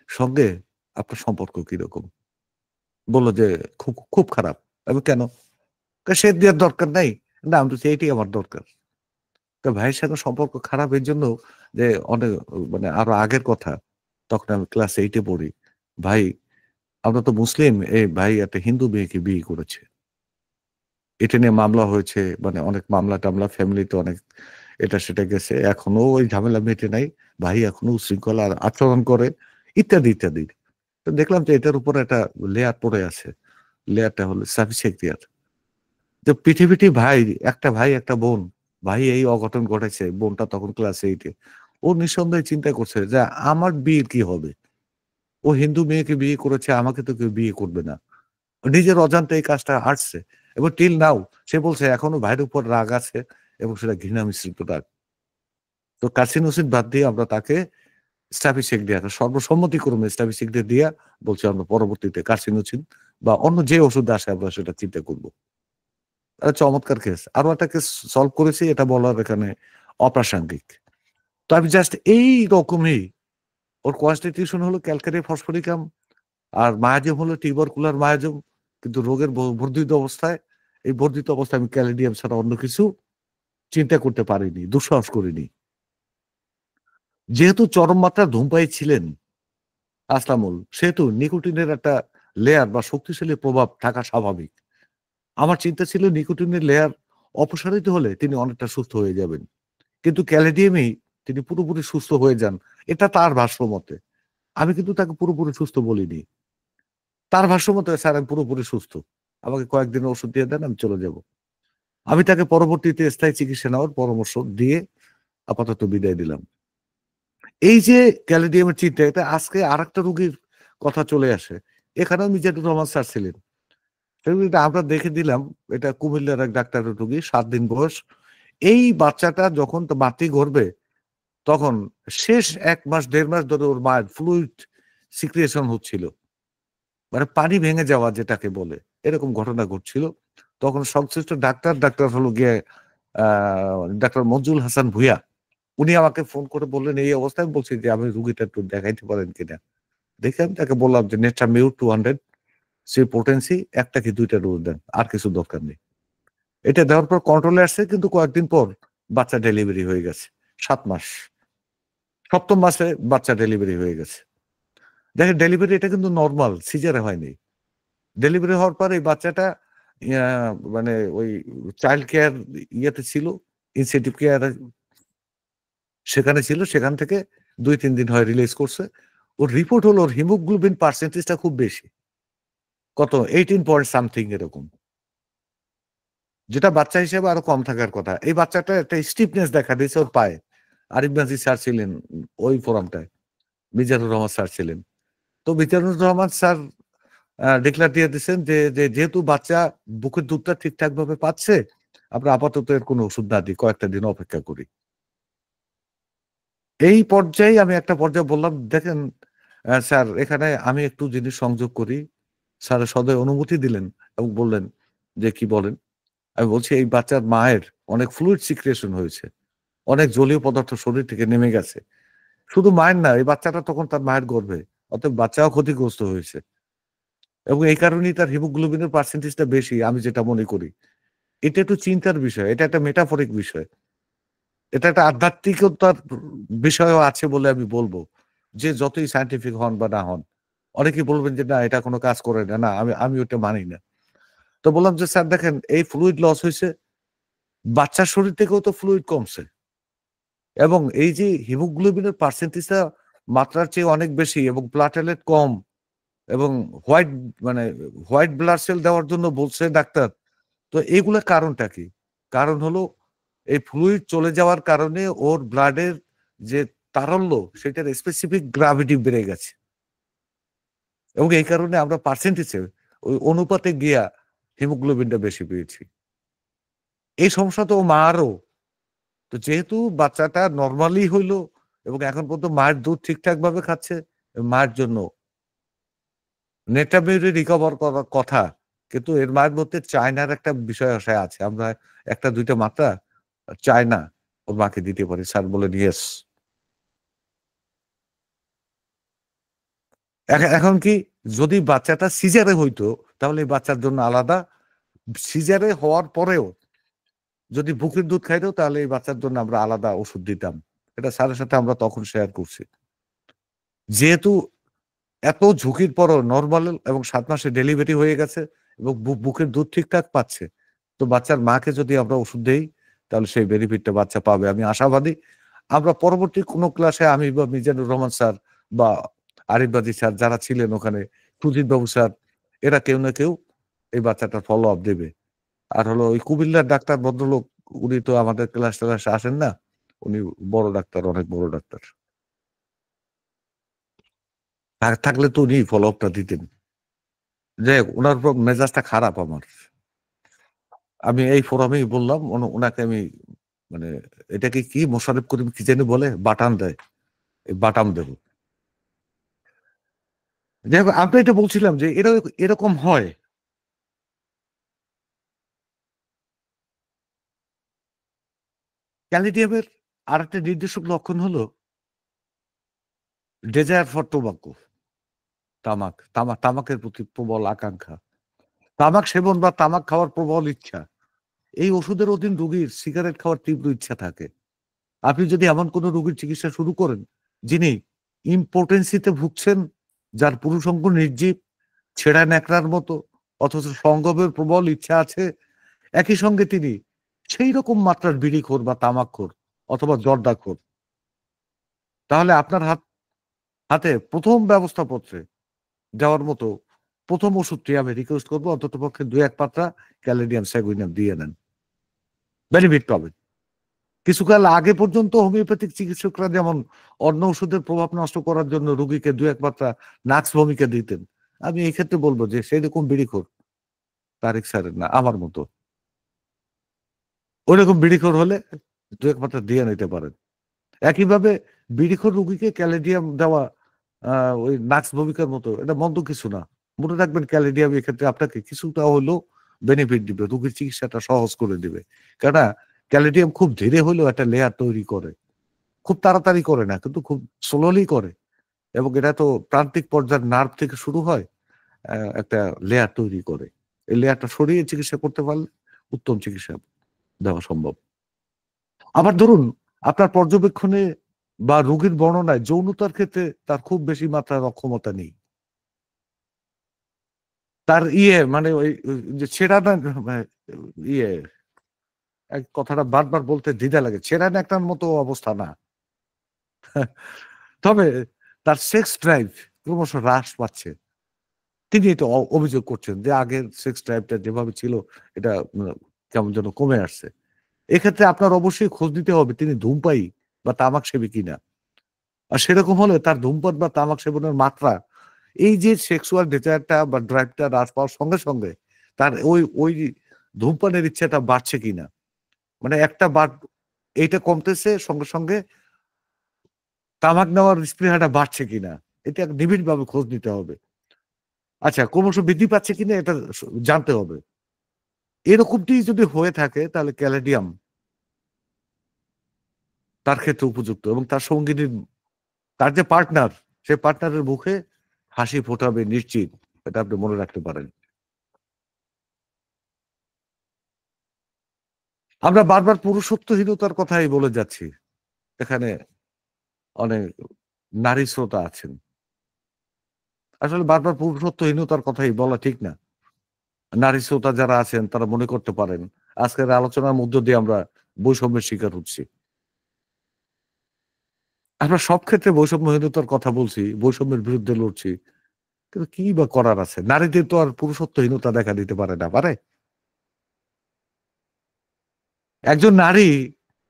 সঙ্গে আপনার সম্পর্ক কিরকম?" বলল যে, খুব খারাপ।" আমি "কেন?" কয়, "সে দেওয়ার দরকার নাই।" না, আমি বলছি, "এইটাই আমার দরকার।" তো ভাইয়ের সাথে সম্পর্ক খারাপ এজন্য যে অনেক মানে আরো আগের কথা। তখন আমি ক্লাস 8 এ পড়ি। ভাই, আমরা তো মুসলিম, এই ভাই একটা হিন্দু মেয়েকে বিয়ে করেছে। এটা নিয়ে মামলা হয়েছে, মানে অনেক মামলা-টামলা ফ্যামিলিতে অনেক এটা সেটা গেছে। এখনো ওই ঝামেলা মিটে নাই। ভাই এখনো উশৃঙ্খল আচরণ করে ইত্যাদি, ইত্যাদি। তো দেখলাম যে এটার উপরে একটা লেয়ার পড়ে আছে। লেয়ারটা হলো সাফি শেখরিয়ার। তো পিঠি ভাই, একটা ভাই, একটা বোন। ভাই এই অঘটন ঘটেছে। বোনটা তখন ক্লাস 8 এ। ও নিঃসন্দেহে চিন্তা করছে যে আমার বিয়ের কি হবে? ও হিন্দু মেয়েকে বিয়ে করেছে, আমাকে তো কেউ বিয়ে করবে না। নিজের অজান্তে এই কাজটা হাঁটছে এবং টিল নাও সে বলছে এখনো ভাইয়ের উপর রাগ আছে এবং সেটা ঘৃণা মিশ্রিত রাগ। তো কাসিনোসিন বাদ দিয়ে আমরা তাকে স্টাফিসিয়েক্ট সর্বসম্মতিক্রমে স্টাফিসিয়েক্ট দিয়া বলছি আমরা পরবর্তীতে কার্সিনোসিন বা অন্য যে ওষুধ আসে আমরা সেটা চিন্তা করব। চমৎকার কেস। আরো একটা কেস সলভ করেছি, এটা বলার এখানে অপ্রাসঙ্গিক। তো আমি জাস্ট এই রকমই ওর কনস্টিটিউশন হলো ক্যালকারি ফসফোরিকাম আর মায়াজম হলো টিউবারকুলার মায়াজম। কিন্তু রোগের বর্ধিত অবস্থায়, এই বর্ধিত অবস্থায় আমি ক্যালিডিয়াম ছাড়া অন্য কিছু চিন্তা করতে পারিনি, দুঃসাহস করিনি। যেহেতু চরম মাত্রার ধূমপায়ী ছিলেন আসলামুল, সেহেতু নিকোটিনের একটা লেয়ার বা শক্তিশালী প্রভাব থাকা স্বাভাবিক। আমার চিন্তা ছিল নিকোটিনের লেয়ার অপসারিত হলে তিনি অনেকটা সুস্থ হয়ে যাবেন। কিন্তু ক্যালিডিয়ামেই তিনি পুরোপুরি সুস্থ হয়ে যান। এটা তার ভাষ্যমতে। আমি কিন্তু তাকে পুরোপুরি সুস্থ বলিনি। তার ভাষ্যমতে, "স্যার আমি পুরোপুরি সুস্থ। আমাকে কয়েকদিনের ওষুধ দিয়ে দেন, আমি চলে যাব।" আমি তাকে পরবর্তীতে স্থায়ী চিকিৎসা নেওয়ার পরামর্শ দিয়ে আপাতত বিদায় দিলাম। এই যে ক্যালিডিয়ামের চিন্তা, এটা আজকে আরেকটা রোগীর কথা চলে আসে। এখানেও মিজানুর রহমান স্যার ছিলেন। এই রোগীটা আমরা দেখে দিলাম, এটা কুমিল্লার এক ডাক্তারের রোগী, ৭ দিন বয়স। এই বাচ্চাটা যখন মাতৃগর্ভে, তখন শেষ ১ মাস ১.৫ মাস ধরে ওর মায়ের ফ্লুইড সিক্রিয়েশন হচ্ছিল। মানে পানি ভেঙে যাওয়া যেটাকে বলে, এরকম ঘটনা ঘটছিল। তখন সংশ্লিষ্ট ডাক্তার হলো গিয়ে আ ডাক্তার মনজুর হাসান ভূঁইয়া। উনি আমাকে ফোন করে বললেন এই অবস্থায়। আমি বলছি যে, "আমি রুগীটা একটু দেখাইতে পারেন কিনা?" দেখে আমি তাকে বললাম যে, "নেট্রামিউর 200 সি পোটেনসি ১ টা কি ২ টা ডোজ দেন। আর কিছু দরকার নেই।" এটা দেওয়ার পর কন্ট্রোলে আসছে, কিন্তু কয়েকদিন পর বাচ্চা ডেলিভারি হয়ে গেছে। ৭ মাস। ৭ম মাসে বাচ্চা ডেলিভারি হয়ে গেছে। দেখেন ডেলিভারি এটা কিন্তু নরমাল, সিজারে হয়নি। ডেলিভারি হওয়ার পর এই বাচ্চাটা ইয়া মানে ওই চাইল্ড কেয়ার ইয়েতে ছিল, ইনসেনটিভ কেয়ার সেখানে ছিল। সেখান থেকে ২-৩ দিন হয় রিলিজ করছে। ওর রিপোর্ট হলো ওর হিমোগ্লোবিন পার্সেন্টেজটা খুব বেশি। কত 18 পয়েন্ট সামথিং এরকম। যেটা বাচ্চা হিসেবে আরো কম থাকার কথা। এই বাচ্চাটার একটা স্টিফনেস দেখা দিয়েছে ওর পায়ে। আরিফ নাজির স্যার ছিলেন ওই ফোরামটায়। মিজানুর রহমান স্যার ছিলেন। তো মিজানুর রহমান স্যার ডিক্লার দিয়ে দিছেন যে যেহেতু বাচ্চা বুকের দুধটা ঠিকঠাকভাবে পাচ্ছে, আমরা আপাতত এর কোনো ওষুধ না দিই। কয়েকটা দিন অপেক্ষা করি। এই পর্যায়ে আমি একটা পর্যায়ে বললাম, "দেখেন স্যার, এখানে আমি একটু জিনিস সংযোগ করি।" স্যার সদয় অনুমতি দিলেন এবং বললেন যে, "কি বলেন?" আমি বলছি, "এই বাচ্চার মায়ের অনেক ফ্লুইড সিক্রিয়েশন হয়েছে। অনেক জলীয় পদার্থ শরীর থেকে নেমে গেছে। শুধু মায়ের না, এই বাচ্চাটা তখন তার মায়ের গর্ভে। অতএব বাচ্চাও ক্ষতিগ্রস্ত হয়েছে। এবং এই কারণেই তার হিমোগ্লোবিনের পার্সেন্টেজটা বেশি, আমি যেটা মনে করি। এটা একটু চিন্তার বিষয়। এটা একটা মেটাফরিক বিষয়। এটা একটা আধ্যাত্মিকতার বিষয়ও আছে বলে আমি বলব। যে যতই সায়েন্টিফিক হন বা না হন। অনেকেই বলবেন যে, "না, এটা কোন কাজ করে না।" না, আমি ওটা মানি না। তো বললাম যে, "স্যার দেখেন, এই ফ্লুইড লস হইছে। বাচ্চার শরীর থেকেও তো ফ্লুইড কমছে। এবং এই যে হিমোগ্লোবিনের পার্সেন্টেজটা মাত্রার চেয়ে অনেক বেশি এবং প্লাটেলেট কম এবং হোয়াইট মানে হোয়াইট ব্লাড সেল দেওয়ার জন্য বলছে ডাক্তার। তো এগুলার কারণটা কি?" কারণ হলো এই ফ্লুইড চলে যাওয়ার কারণে ওর ব্লাডের যে তারল্য সেটার স্পেসিফিক গ্র্যাভিটি বেড়ে গেছে। এবং এই কারণে আমরা পার্সেন্টেজে ওই অনুপাতে গিয়া হিমোগ্লোবিনটা বেশি পেয়েছি। এই সমস্যা তো মারও। তো যেহেতু বাচ্চাটা নরমালি হইলো এবং এখন পর্যন্ত মায়ের দুধ ঠিকঠাকভাবে খাচ্ছে, মায়ের জন্য নেটাবিউরি রিকভার করার কথা। কিন্তু এর মায়ের মধ্যে চায়নার একটা বিষয় আশায় আছে। আমরা ১ টা ২ টা মাত্রা চায়না ওর মাকে দিতে পারি। স্যার বললেন, "ইয়েস।" এখন কি যদি বাচ্চাটা সিজারে হইতো তাহলে এই বাচ্চার জন্য আলাদা, সিজারে হওয়ার পরেও যদি বুকের দুধ খাইতো তাহলে এই বাচ্চার জন্য আমরা আলাদা ওষুধ দিতাম। এটা স্যারের সাথে আমরা তখন শেয়ার করছি। যেহেতু এত ঝুঁকির পরও নরমাল এবং ৭ মাসে ডেলিভারি হয়ে গেছে এবং বুকের দুধ ঠিকঠাক পাচ্ছে। তো বাচ্চার মাকে যদি আমরা ওষুধ দেই তাহলে সেই বেনিফিটটা বাচ্চা পাবে। আমি আশাবাদী। আমরা পরবর্তী কোনো ক্লাসে আমি বা মিজানুর রহমান স্যার বা আরিফ বাদী স্যার যারা ছিলেন ওখানে, সুজিত বাবু স্যার, এরা কেউ না কেউ এই বাচ্চাটার ফলো আপ দেবে। আর হলো ওই কুমিল্লার ডাক্তার ভদ্রলোক, উনি তো আমাদের ক্লাস-টলাসে আসেন না। উনি বড় ডাক্তার, অনেক বড় ডাক্তার। থাকলে তো উনি ফলো আপটা দিতেন। যাই হোক, উনার উপর মেজাজটা খারাপ আমার। আমি এই ফোরামেই বললাম, উনাকে আমি মানে এটাকে কি মোশাররফ করিম কি জানি বলে? বাটাম দেয়। এই বাটাম দেব। যাই হোক, আমি তো এটা বলছিলাম যে এরকম হয়। ক্যালিডিয়ামের আরেকটা নির্দেশক লক্ষণ হলো ডেজায়ার ফর টোবাকো, তামাকের প্রতি প্রবল আকাঙ্খা। তামাক সেবন বা তামাক খাওয়ার প্রবল ইচ্ছা। এই ওষুধের অধীন রোগীর সিগারেট খাওয়ার তীব্র ইচ্ছা থাকে। আপনি যদি এমন কোন রোগীর চিকিৎসা শুরু করেন, যিনি ইম্পোটেন্সিতে ভুগছেন, যার পুরুষাঙ্গ নির্জীব, ছেঁড়া ন্যাকড়ার মতো, অথচ সঙ্গমের প্রবল ইচ্ছা আছে, একই সঙ্গে তিনি সেই রকম মাত্রার বিড়িখোর বা তামাকখোর অথবা জর্দাখোর, তাহলে আপনার হাতে ১ম ব্যবস্থাপত্রে দেওয়ার মতো ১ম ওষুধটি আমি রিকোয়েস্ট করব অন্ততপক্ষে ২-১ পাত্রা ক্যালেডিয়াম স্যাগুইনাম দিয়ে নেন। বেনিফিট পাবেন। কিছুকাল আগে পর্যন্ত হোমিওপ্যাথিক চিকিৎসকরা যেমন অন্য ওষুধের প্রভাব নষ্ট করার জন্য রোগীকে ২-১ মাত্রা নাক্স ভূমিকা দিতেন। আমি এই ক্ষেত্রে বলব যে সেরকম বিড়িখোর তারেক স্যারের না, আমার মতো। ঐরকম বিড়িখোর হলে ২-১ মাত্রা দিয়ে নিতে পারেন। একইভাবে বিড়িখোর রোগীকে ক্যালেডিয়াম দেওয়া আ ওই নাক্স ভূমিকার মতো এটা মন্দ কিছু না। মনে রাখবেন ক্যালেডিয়াম এক্ষেত্রে আপনাকে কিছুটা হলেও বেনিফিট দিবে। রোগীর চিকিৎসাটা সহজ করে দিবে। কেননা ক্যালেডিয়াম খুব ধীরে হলেও একটা লেয়ার তৈরি করে। খুব তাড়াতাড়ি করে না কিন্তু খুব স্লোলি করে এবং এটা তো প্রান্তিক পর্যায়ের নার্ভ থেকে শুরু হয়, একটা লেয়ার তৈরি করে। এই লেয়ারটা সরিয়ে চিকিৎসা করতে পারলে উত্তম চিকিৎসা দেওয়া সম্ভব। আবার ধরুন আপনার পর্যবেক্ষণে বা রোগীর বর্ণনায় যৌনতার ক্ষেত্রে তার খুব বেশি মাত্রার অক্ষমতা নেই। তার মানে ওই যে ছেঁড়া না মানে ইয়ে কথাটা বারবার বলতে দ্বিধা লাগে। ছেঁড়া ন্যাকড়ার মতো অবস্থা না। তবে তার সেক্স ড্রাইভ ক্রমশ হ্রাস পাচ্ছে। তিনি এটা অভিযোগ করছেন যে আগের সেক্স ড্রাইভটা যেভাবে ছিল এটা কেমন যেন কমে আসছে। এক্ষেত্রে আপনার অবশ্যই খোঁজ নিতে হবে তিনি ধূমপায়ী বা তামাক সেবী কিনা। আর সেরকম হলে তার ধূমপান বা তামাক সেবনের মাত্রা এই যে সেক্সুয়াল ডেজায়ারটা বা ড্রাইভটা হ্রাস পাওয়ার সঙ্গে, সঙ্গে তার ওই ধূমপানের ইচ্ছাটা বাড়ছে কিনা। মানে একটা এইটা কমতেছে সঙ্গে, সঙ্গে তামাক নেওয়ার স্পৃহাটা বাড়ছে কিনা। এটা নিবিড়ভাবে খোঁজ নিতে হবে। আচ্ছা, ক্রমশ বৃদ্ধি পাচ্ছে কিনা এটা জানতে হবে। এরকমটি যদি হয়ে থাকে তাহলে ক্যালেডিয়াম তার ক্ষেত্রে উপযুক্ত এবং তার সঙ্গিনীর তার যে পার্টনার, সে পার্টনারের মুখে হাসি ফোটাবে নিশ্চিত। এটা আপনি মনে রাখতে পারেন। আমরা বারবার পুরুষত্বহীনতার কথাই বলে যাচ্ছি। এখানে অনেক নারী শ্রোতা আছেন। আসলে বারবার পুরুষত্বহীনতার কথাই বলা ঠিক না। নারী শ্রোতা যারা আছেন তারা মনে করতে পারেন আজকের আলোচনার মধ্য দিয়ে আমরা বৈষম্যের শিকার হচ্ছি। আমরা সব ক্ষেত্রে বৈষম্যহীনতার কথা বলছি, বৈষম্যের বিরুদ্ধে লড়ছি। কিন্তু কি বা করার আছে? নারীদের তো আর পুরুষত্বহীনতা দেখা দিতে পারে না, পারে? একজন নারী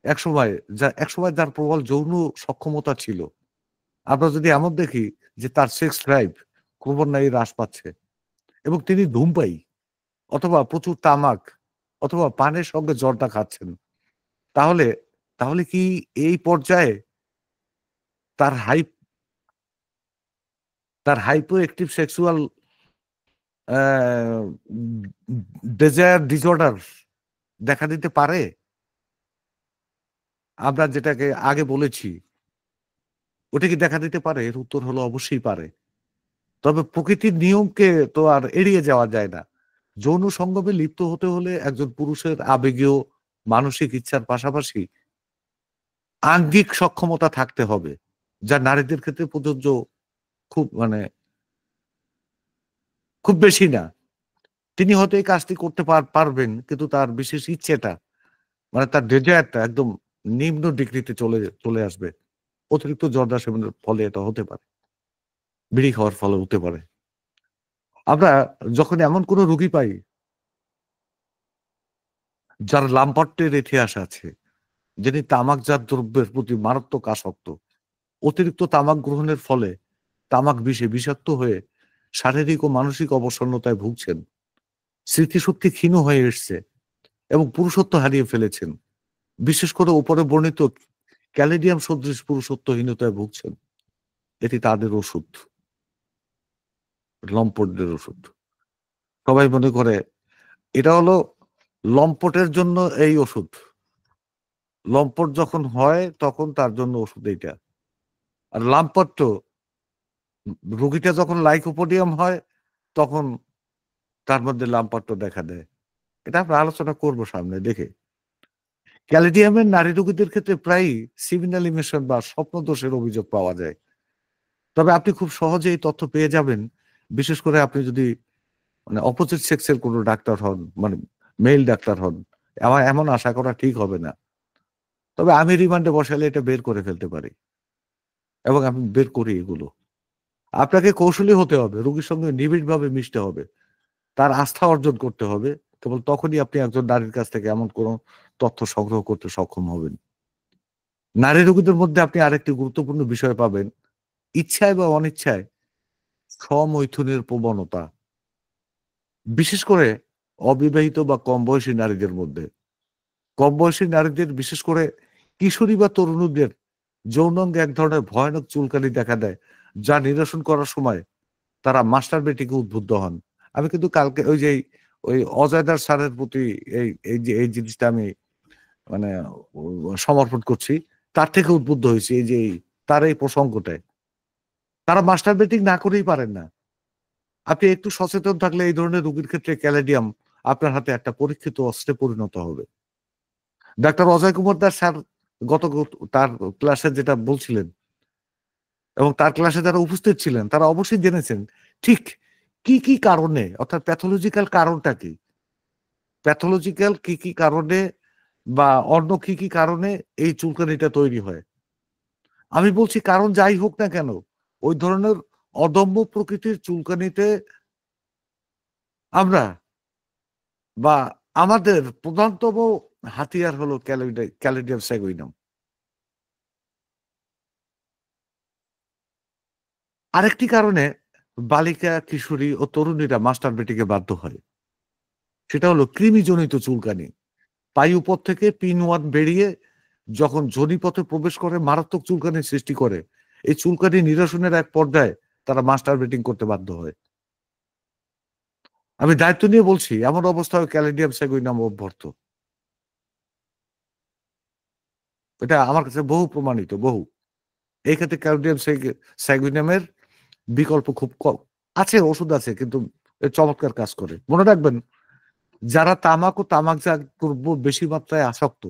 একসময় যার প্রবল যৌন সক্ষমতা ছিল। আমরা যদি এমন দেখি যে তার সেক্স ড্রাইভ ক্রমান্বয়ে হ্রাস পাচ্ছে এবং তিনি ধূমপায়ী অথবা প্রচুর তামাক অথবা পানের সঙ্গে জর্দা খাচ্ছেন। তাহলে তাহলে কি এই পর্যায়ে তার হাই তার হাইপার অ্যাক্টিভ সেক্সুয়াল আ ডেজায়ার ডিসঅর্ডার দেখা দিতে পারে? আমরা যেটাকে আগে বলেছি, ওটা কি দেখা দিতে পারে? এর উত্তর হলো অবশ্যই পারে। তবে প্রকৃতির নিয়মকে তো আর এড়িয়ে যাওয়া যায় না। যৌন সঙ্গমে লিপ্ত হতে হলে একজন পুরুষের আবেগীয় মানসিক ইচ্ছার পাশাপাশি আঙ্গিক সক্ষমতা থাকতে হবে। যা নারীদের ক্ষেত্রে প্রযোজ্য খুব মানে খুব বেশি না। তিনি হয়তো এই কাজটি করতে পারবেন কিন্তু তার বিশেষ ইচ্ছেটা মানে তার ডেজায়ারটা একদম নিম্ন ডিগ্রিতে চলে আসবে। অতিরিক্ত জর্দা সেবনের ফলে এটা হতে পারে। বিড়ি খাওয়ার ফলে হতে পারে। আমরা যখন এমন কোন রোগী পাই যার লাম্পার্টের ইতিহাস আছে, যিনি তামাকজাত দ্রব্যের প্রতি মারাত্মক আসক্ত। অতিরিক্ত তামাক গ্রহণের ফলে তামাক বিষাক্ত হয়ে শারীরিক ও মানসিক অবসন্নতায় ভুগছেন। স্মৃতিশক্তি ক্ষীণ হয়ে এসছে এবং পুরুষত্ব হারিয়ে ফেলেছেন। বিশেষ করে উপরে বর্ণিত ক্যালেডিয়াম সদৃশ পুরুষত্বহীনতায় ভুগছেন। এটি তাদের ওষুধ, লম্পটদের ওষুধ। সবাই মনে করে এটা হলো লম্পটের জন্য এই ওষুধ। লম্পট যখন হয় তখন তার জন্য ওষুধ এইটা। আর লাম্পট্য রোগীটা যখন লাইকোপোডিয়াম হয় তখন তার মধ্যে লাম্পট্য দেখা দেয়। এটা আমরা আলোচনা করব সামনে দেখে। ক্যালিডিয়ামের নারী রোগীদের ক্ষেত্রে প্রায়ই সিগন্যাল ইমিশন বা স্বপ্নদোষের অভিযোগ পাওয়া যায়। তবে আপনি খুব সহজে এই তথ্য পেয়ে যাবেন। বিশেষ করে আপনি যদি মানে অপোজিট সেক্স এর কোনো ডাক্তার হন, মানে মেইল ডাক্তার হন। আমার এমন আশা করা ঠিক হবে না। তবে আমি রিমান্ডে বসালে এটা বের করে ফেলতে পারি এবং আমি বের করি এগুলো। আপনাকে কৌশলী হতে হবে, রোগীর সঙ্গে নিবিড়ভাবে মিশতে হবে। তার আস্থা অর্জন করতে হবে। কেবল তখনই আপনি একজন নারীর কাছ থেকে এমন কোনো তথ্য সংগ্রহ করতে সক্ষম হবেন। নারী রোগীদের মধ্যে আপনি আরেকটি গুরুত্বপূর্ণ বিষয় পাবেন। ইচ্ছায় বা অনিচ্ছায় স্বমৈথুনের প্রবণতা। বিশেষ করে অবিবাহিত বা কম বয়সী নারীদের মধ্যে। কম বয়সী নারীদের বিশেষ করে কিশোরী বা তরুণীদের যৌনাঙ্গে এক ধরনের ভয়ানক চুলকানি দেখা দেয়, যা নিরসন করার সময় তারা মাস্টারবেটিং এ উদ্বুদ্ধ হন। আমি কিন্তু কালকে ওই অজয় স্যারের প্রতি এই জিনিসটা আমি মানে সমর্পণ করছি। তার থেকে উদ্বুদ্ধ হয়েছি তার এই প্রসঙ্গটায়। তারা মাস্টারবেটিং না করেই পারেন না। আপনি একটু সচেতন থাকলে এই ধরনের রোগীর ক্ষেত্রে ক্যালেডিয়াম আপনার হাতে একটা পরীক্ষিত অস্ত্রে পরিণত হবে। ডাক্তার অজয় কুমার দাস স্যার তার ক্লাসে যেটা বলছিলেন এবং তার ক্লাসে যারা উপস্থিত ছিলেন তারা অবশ্যই জেনেছেন ঠিক কি কারণে অর্থাৎ প্যাথোলজিক্যাল কারণটা কি? প্যাথোলজিক্যাল কি কারণে বা অন্য কি কারণে এই চুলকানিটা তৈরি হয়? আমি বলছি কারণ যাই হোক না কেন, ওই ধরনের অদম্য প্রকৃতির চুলকানিতে আমরা বা আমাদের প্রধানতম হাতিয়ার হলো ক্যালিডিয়াম স্যাগুইনাম। আরেকটি কারণে বালিকা, কিশোরী ও তরুণীরা মাস্টারবেটিং এ বাধ্য হয়। সেটা হলো কৃমিজনিত চুলকানি। পায়ুপথ থেকে পিন-1 বেরিয়ে যখন যোনিপথে প্রবেশ করে মারাত্মক চুলকানির সৃষ্টি করে। এই চুলকানি নিরসনের এক পর্যায়ে তারা মাস্টারবেটিং করতে বাধ্য হয়। আমি দায়িত্ব নিয়ে বলছি এমন অবস্থায় ক্যালিডিয়াম স্যাগুইনাম অভ্যর্থ। এটা আমার কাছে বহু প্রমাণিত, বহু। এই ক্ষেত্রে ক্যালডিয়াম স্যাগুইনামের বিকল্প খুব কম। আছে, ওষুধ আছে কিন্তু এ চমৎকার কাজ করে। মনে রাখবেন যারা তামাক ও তামাকজাত দ্রব্য বেশি মাত্রায় আসক্ত,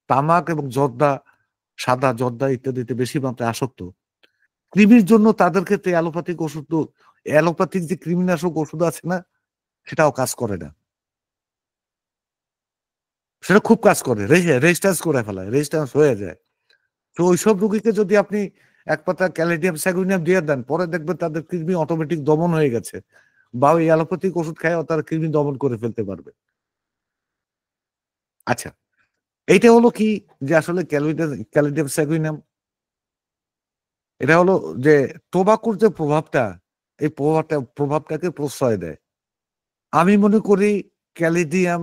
তামাক এবং জর্দা, সাদা জর্দা ইত্যাদিতে বেশি মাত্রায় আসক্ত। কৃমির জন্য তাদের ক্ষেত্রে অ্যালোপ্যাথিক যে কৃমিনাশক ওষুধ আছে না? সেটাও কাজ করে না। সেটা খুব কাজ করে। রেজিস্ট্যান্স করে ফেলায়। রেজিস্ট্যান্স হয়ে যায়। তো ওইসব রোগীকে যদি আপনি এক পাতা ক্যালিডিয়াম স্যাগুইনাম দিয়ে দেন, পরে দেখবেন তাদের কৃমি অটোমেটিক দমন হয়ে গেছে। বা ওই অ্যালোপ্যাথিক ওষুধ খাইয়াও তারা কৃমি দমন করে ফেলতে পারবে। আচ্ছা, এইটা হলো কি যে আসলে ক্যালিডিয়াম স্যাগুইনাম, এটা হলো যে টোবাকোর যে প্রভাবটা, এই প্রভাবটাকে প্রশ্রয় দেয়। আমি মনে করি ক্যালিডিয়াম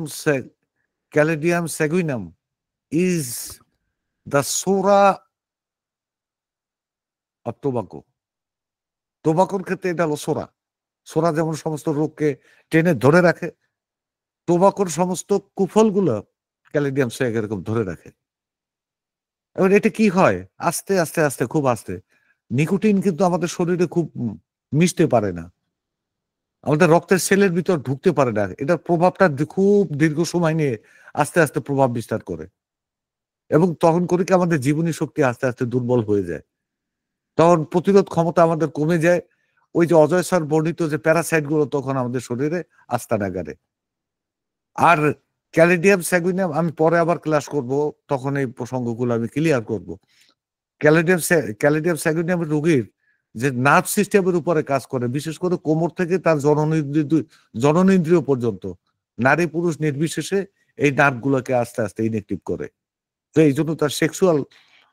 ক্যালিডিয়াম স্যাগুইনাম ইজ দ্য সোরা অফ টোবাকো। টোবাকোর ক্ষেত্রে এটা হলো সোরা। সোরা যেমন সমস্ত রোগকে টেনে ধরে রাখে, টোবাকোর সমস্ত কুফলগুলো ক্যালিডিয়াম স্যাগ এরকম ধরে রাখে। এবার এটা কি হয়? আস্তে, আস্তে, আস্তে খুব আস্তে। নিকোটিন কিন্তু আমাদের শরীরে খুব মিশতে পারে না। আমাদের রক্তের সেলের ভিতর ঢুকতে পারে না। এটার প্রভাবটা খুব দীর্ঘ সময় নিয়ে আস্তে, আস্তে প্রভাব বিস্তার করে। এবং তখন করে কি আমাদের জীবনী শক্তি আস্তে, আস্তে দুর্বল হয়ে যায়। তখন প্রতিরোধ ক্ষমতা আমাদের কমে যায়। ওই যে অজয় স্যার বর্ণিত যে প্যারাসাইট গুলো তখন আমাদের শরীরে আস্তানা গাড়ে। আর ক্যালিডিয়াম স্যাগুইনাম আমি পরে আবার ক্লাস করব। তখন এই প্রসঙ্গগুলো আমি ক্লিয়ার করব। ক্যালিডিয়াম স্যাগুইনাম রোগীর যে নার্ভ সিস্টেমের উপরে কাজ করে, বিশেষ করে কোমর থেকে তার জননেন্দ্রিয় পর্যন্ত নারী পুরুষ নির্বিশেষে এই নার্ভগুলোকে আস্তে, আস্তে ইনঅ্যাক্টিভ করে। তো এইজন্য তার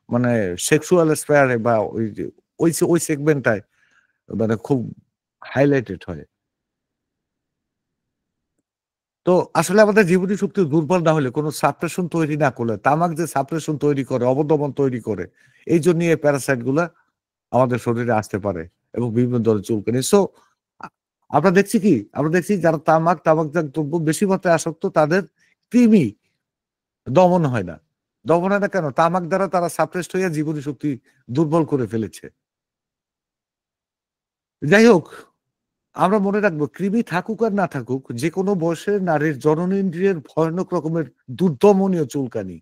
মানে সেক্সুয়াল স্ফেয়ার এ বা ওই যে ওই সেগমেন্টটায় মানে খুব হাইলাইটেড হয়। তো আসলে আমাদের জীবনী শক্তি দুর্বল না হলে কোন সাপ্রেশন তৈরি না করলে, তামাক যে সাপ্রেশন তৈরি করে, অবদমন তৈরি করে, এইজন্যই এই প্যারাসাইট গুলা আমাদের শরীরে আসতে পারে এবং বিভিন্ন ধরনের চুলকানি। সো আ আমরা দেখছি যারা তামাকজাত দ্রব্য বেশি মাত্রায় আসক্ত তাদের কৃমি দমন হয় না। দমন হয় না কেন? তামাক দ্বারা তারা সাপ্রেসড হইয়া জীবনী শক্তি দুর্বল করে ফেলেছে। যাই হোক, আমরা মনে রাখবো কৃমি থাকুক আর না থাকুক, যেকোনো বয়সের নারীর জননেন্দ্রিয়ের ভয়ানক রকমের দুর্দমনীয় চুলকানি।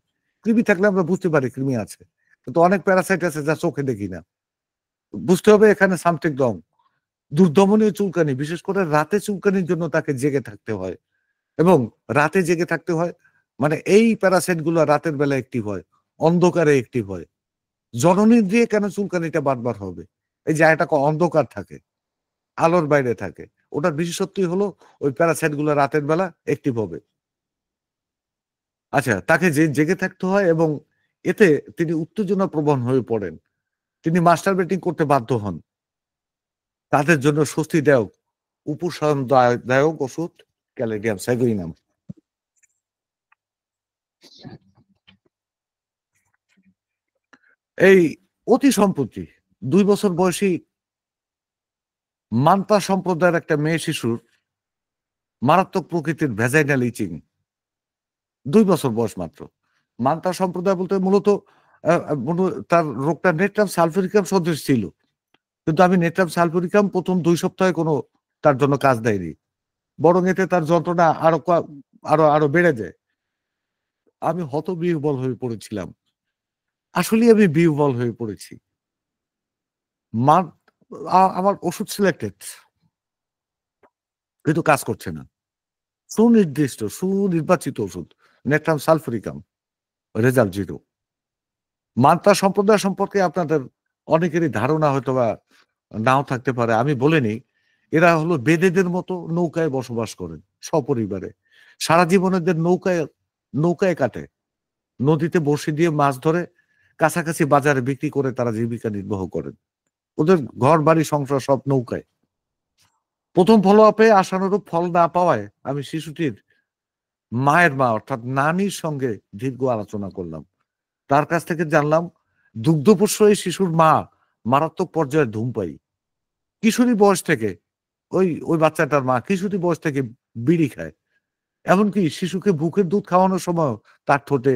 কৃমি থাকলে আমরা বুঝতে পারি কৃমি আছে। কিন্তু অনেক প্যারাসাইট আছে যা চোখে দেখি না। বুঝতে হবে এখানে সামথিং রং। দুর্দমনীয় চুলকানি, বিশেষ করে রাতে চুলকানির জন্য তাকে জেগে থাকতে হয় এবং রাতে জেগে থাকতে হয় মানে এই প্যারাসাইট গুলো রাতের বেলা অ্যাক্টিভ হয়, অন্ধকারে অ্যাক্টিভ হয়। জননেন্দ্রিয়ে কেন চুলকানিটা বারবার হবে? এই জায়গাটা অন্ধকার থাকে, আলোর বাইরে থাকে। ওটার বিশেষত্বই হলো ওই প্যারাসাইট গুলো রাতের বেলা অ্যাক্টিভ হবে। আচ্ছা, তাকে জেগে থাকতে হয় এবং এতে তিনি উত্তেজনা প্রবণ হয়ে পড়েন। তিনি মাস্টারবেটিং করতে বাধ্য হন। তাদের জন্য স্বস্তিদায়ক, উপশমদায়ক ওষুধ ক্যালেডিয়াম স্যাগুইনাম। এই অতি সম্প্রতি ২ বছর বয়সী মান্তা সম্প্রদায়ের একটা মেয়ে শিশুর মারাত্মক প্রকৃতির ভ্যাজাইনাল ইচিং, ২ বছর বয়স মাত্র। মান্তা সম্প্রদায় বলতে মূলত আ আ মূল তার রোগটা নেট্রাম সালফিউরিকাম সদৃশ ছিল। কিন্তু আমি নেট্রাম সালফিউরিকাম ১ম ২ সপ্তাহে কোনো তার জন্য কাজ দেয়নি। বরং এতে তার যন্ত্রণা আরো বেড়ে যায়। আমি হতবিহ্বল হয়ে পড়েছিলাম। আসলেই আমি বিহ্বল হয়ে পড়েছি। মা আমার ওষুধ সিলেক্টেড কিন্তু কাজ করছে না। সুনির্বাচিত ওষুধ নেট্রাম সালফুরিকাম, রেজাল্ট 0। মান্তা সম্প্রদায় সম্পর্কে আপনাদের অনেকেরই ধারণা হয়তোবা নাও থাকতে পারে। আমি বলে নেই, এরা হলো বেদেদের মতো নৌকায় বসবাস করেন সপরিবারে। সারা জীবন এদের নৌকায় কাটে। নদীতে বড়শি দিয়ে মাছ ধরে কাছাকাছি বাজারে বিক্রি করে তারা জীবিকা নির্বাহ করেন। ওদের ঘর-বাড়ি সংসার সব নৌকায়। ১ম ফলোআপে আশানুরূপ ফল না পাওয়ায় আমি শিশুটির মায়ের মা অর্থাৎ নানির সঙ্গে দীর্ঘ আলোচনা করলাম। তার কাছ থেকে জানলাম দুগ্ধপোষ্য এই শিশুর মা মারাত্মক পর্যায়ের ধূমপায়ী। কিশোরী বয়স থেকে ওই বাচ্চাটার মা কিশোরী বয়স থেকে বিড়ি খায়। এমনকি শিশুকে বুকের দুধ খাওয়ানোর সময়ও তার ঠোঁটে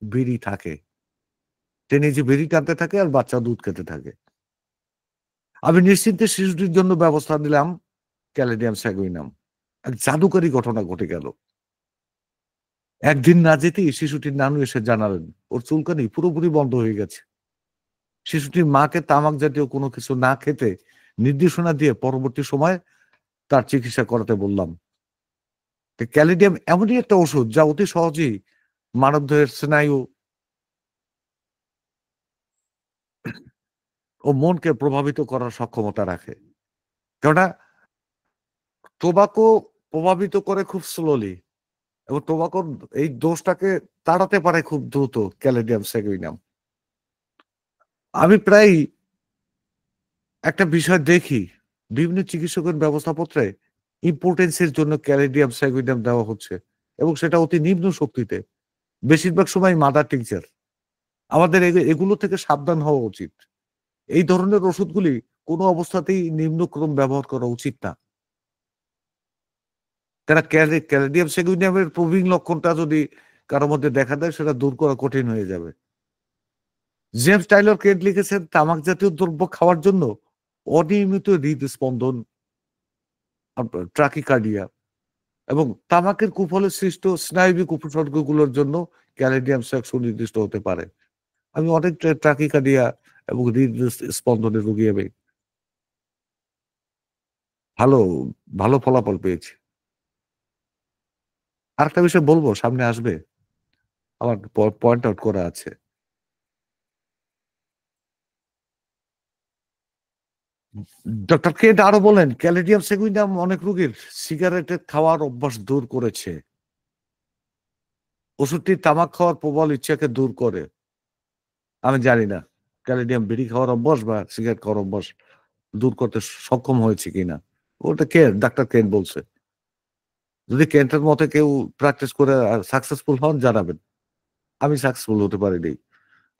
বিড়ি থাকে। সে নিজে বিড়ি টানতে থাকে আর বাচ্চা দুধ খেতে থাকে। আমি নিশ্চিন্তে শিশুটির জন্য ব্যবস্থা নিলাম ক্যালেডিয়াম স্যাগুইনাম। এক জাদুকরী ঘটনা ঘটে গেল। একদিন না যেতেই শিশুটির নানু এসে জানালেন, ওর চুলকানি পুরোপুরি বন্ধ হয়ে গেছে। শিশুটির মাকে তামাক জাতীয় কোনো কিছু না খেতে নির্দেশনা দিয়ে পরবর্তী সময়ে তার চিকিৎসা করাতে বললাম। তো ক্যালিডিয়াম এমনই একটা ওষুধ যা অতি সহজেই মানবদেহের স্নায়ু ও মনকে প্রভাবিত করার সক্ষমতা রাখে। কেননা টোবাকো প্রভাবিত করে খুব স্লোলি। এবং টোবাকোর এই দোষটাকে তাড়াতে পারে খুব দ্রুত ক্যালিডিয়াম স্যাগুইনাম। আমি প্রায় একটা বিষয় দেখি, বিভিন্ন চিকিৎসকের ব্যবস্থাপত্রে ইম্পোর্টেন্সের জন্য ক্যালিডিয়াম স্যাগুইনাম দেওয়া হচ্ছে এবং সেটা অতি নিম্ন শক্তিতে। বেশিরভাগ সময় মাদার টিংচার। আমাদের এগুলো থেকে সাবধান হওয়া উচিত। এই ধরনের ওষুধগুলি কোনো অবস্থাতেই নিম্নক্রম ব্যবহার করা উচিত না। কেন ক্যালিডিয়াম সেগুইনিয়ামের প্রবীণ লক্ষণটা যদি কারো মধ্যে দেখা দেয় সেটা দূর করা কঠিন হয়ে যাবে। জেমস টাইলর কেন্ট লিখেছেন তামাক জাতীয় দ্রব্য খাওয়ার জন্য অনিয়মিত হৃদস্পন্দন, ট্রাকিকার্ডিয়া এবং তামাকের কুফলে সৃষ্ট স্নায়বিক উপসর্গগুলোর জন্য ক্যালিডিয়াম সুনির্দিষ্ট হতে পারে। আমি অনেক ট্রাকিকার্ডিয়া এবং হৃদস্পন্দনের রোগী আমি ভালো, ভালো ফলাফল পেয়েছি। আরেকটা বিষয় বলবো, সামনে আসবে। আমার পয়েন্ট আউট করা আছে। ডক্টর কেন্ট আরো বলেন, ক্যালিডিয়াম সেগুইনাম অনেক রোগীর সিগারেটের খাওয়ার অভ্যাস দূর করেছে। ওষুধটি তামাক খাওয়ার প্রবল ইচ্ছাকে দূর করে। আমি জানি না ক্যালিডিয়াম বিড়ি খাওয়ার অভ্যাস বা সিগারেট খাওয়ার অভ্যাস দূর করতে সক্ষম হয়েছে কিনা। ওটা কে ডাক্তার কেন্ট বলছে। যদি কেন্টের মতে কেউ প্র্যাকটিস করে সাকসেসফুল হন জানাবেন। আমি সাকসেসফুল হতে পারিনি।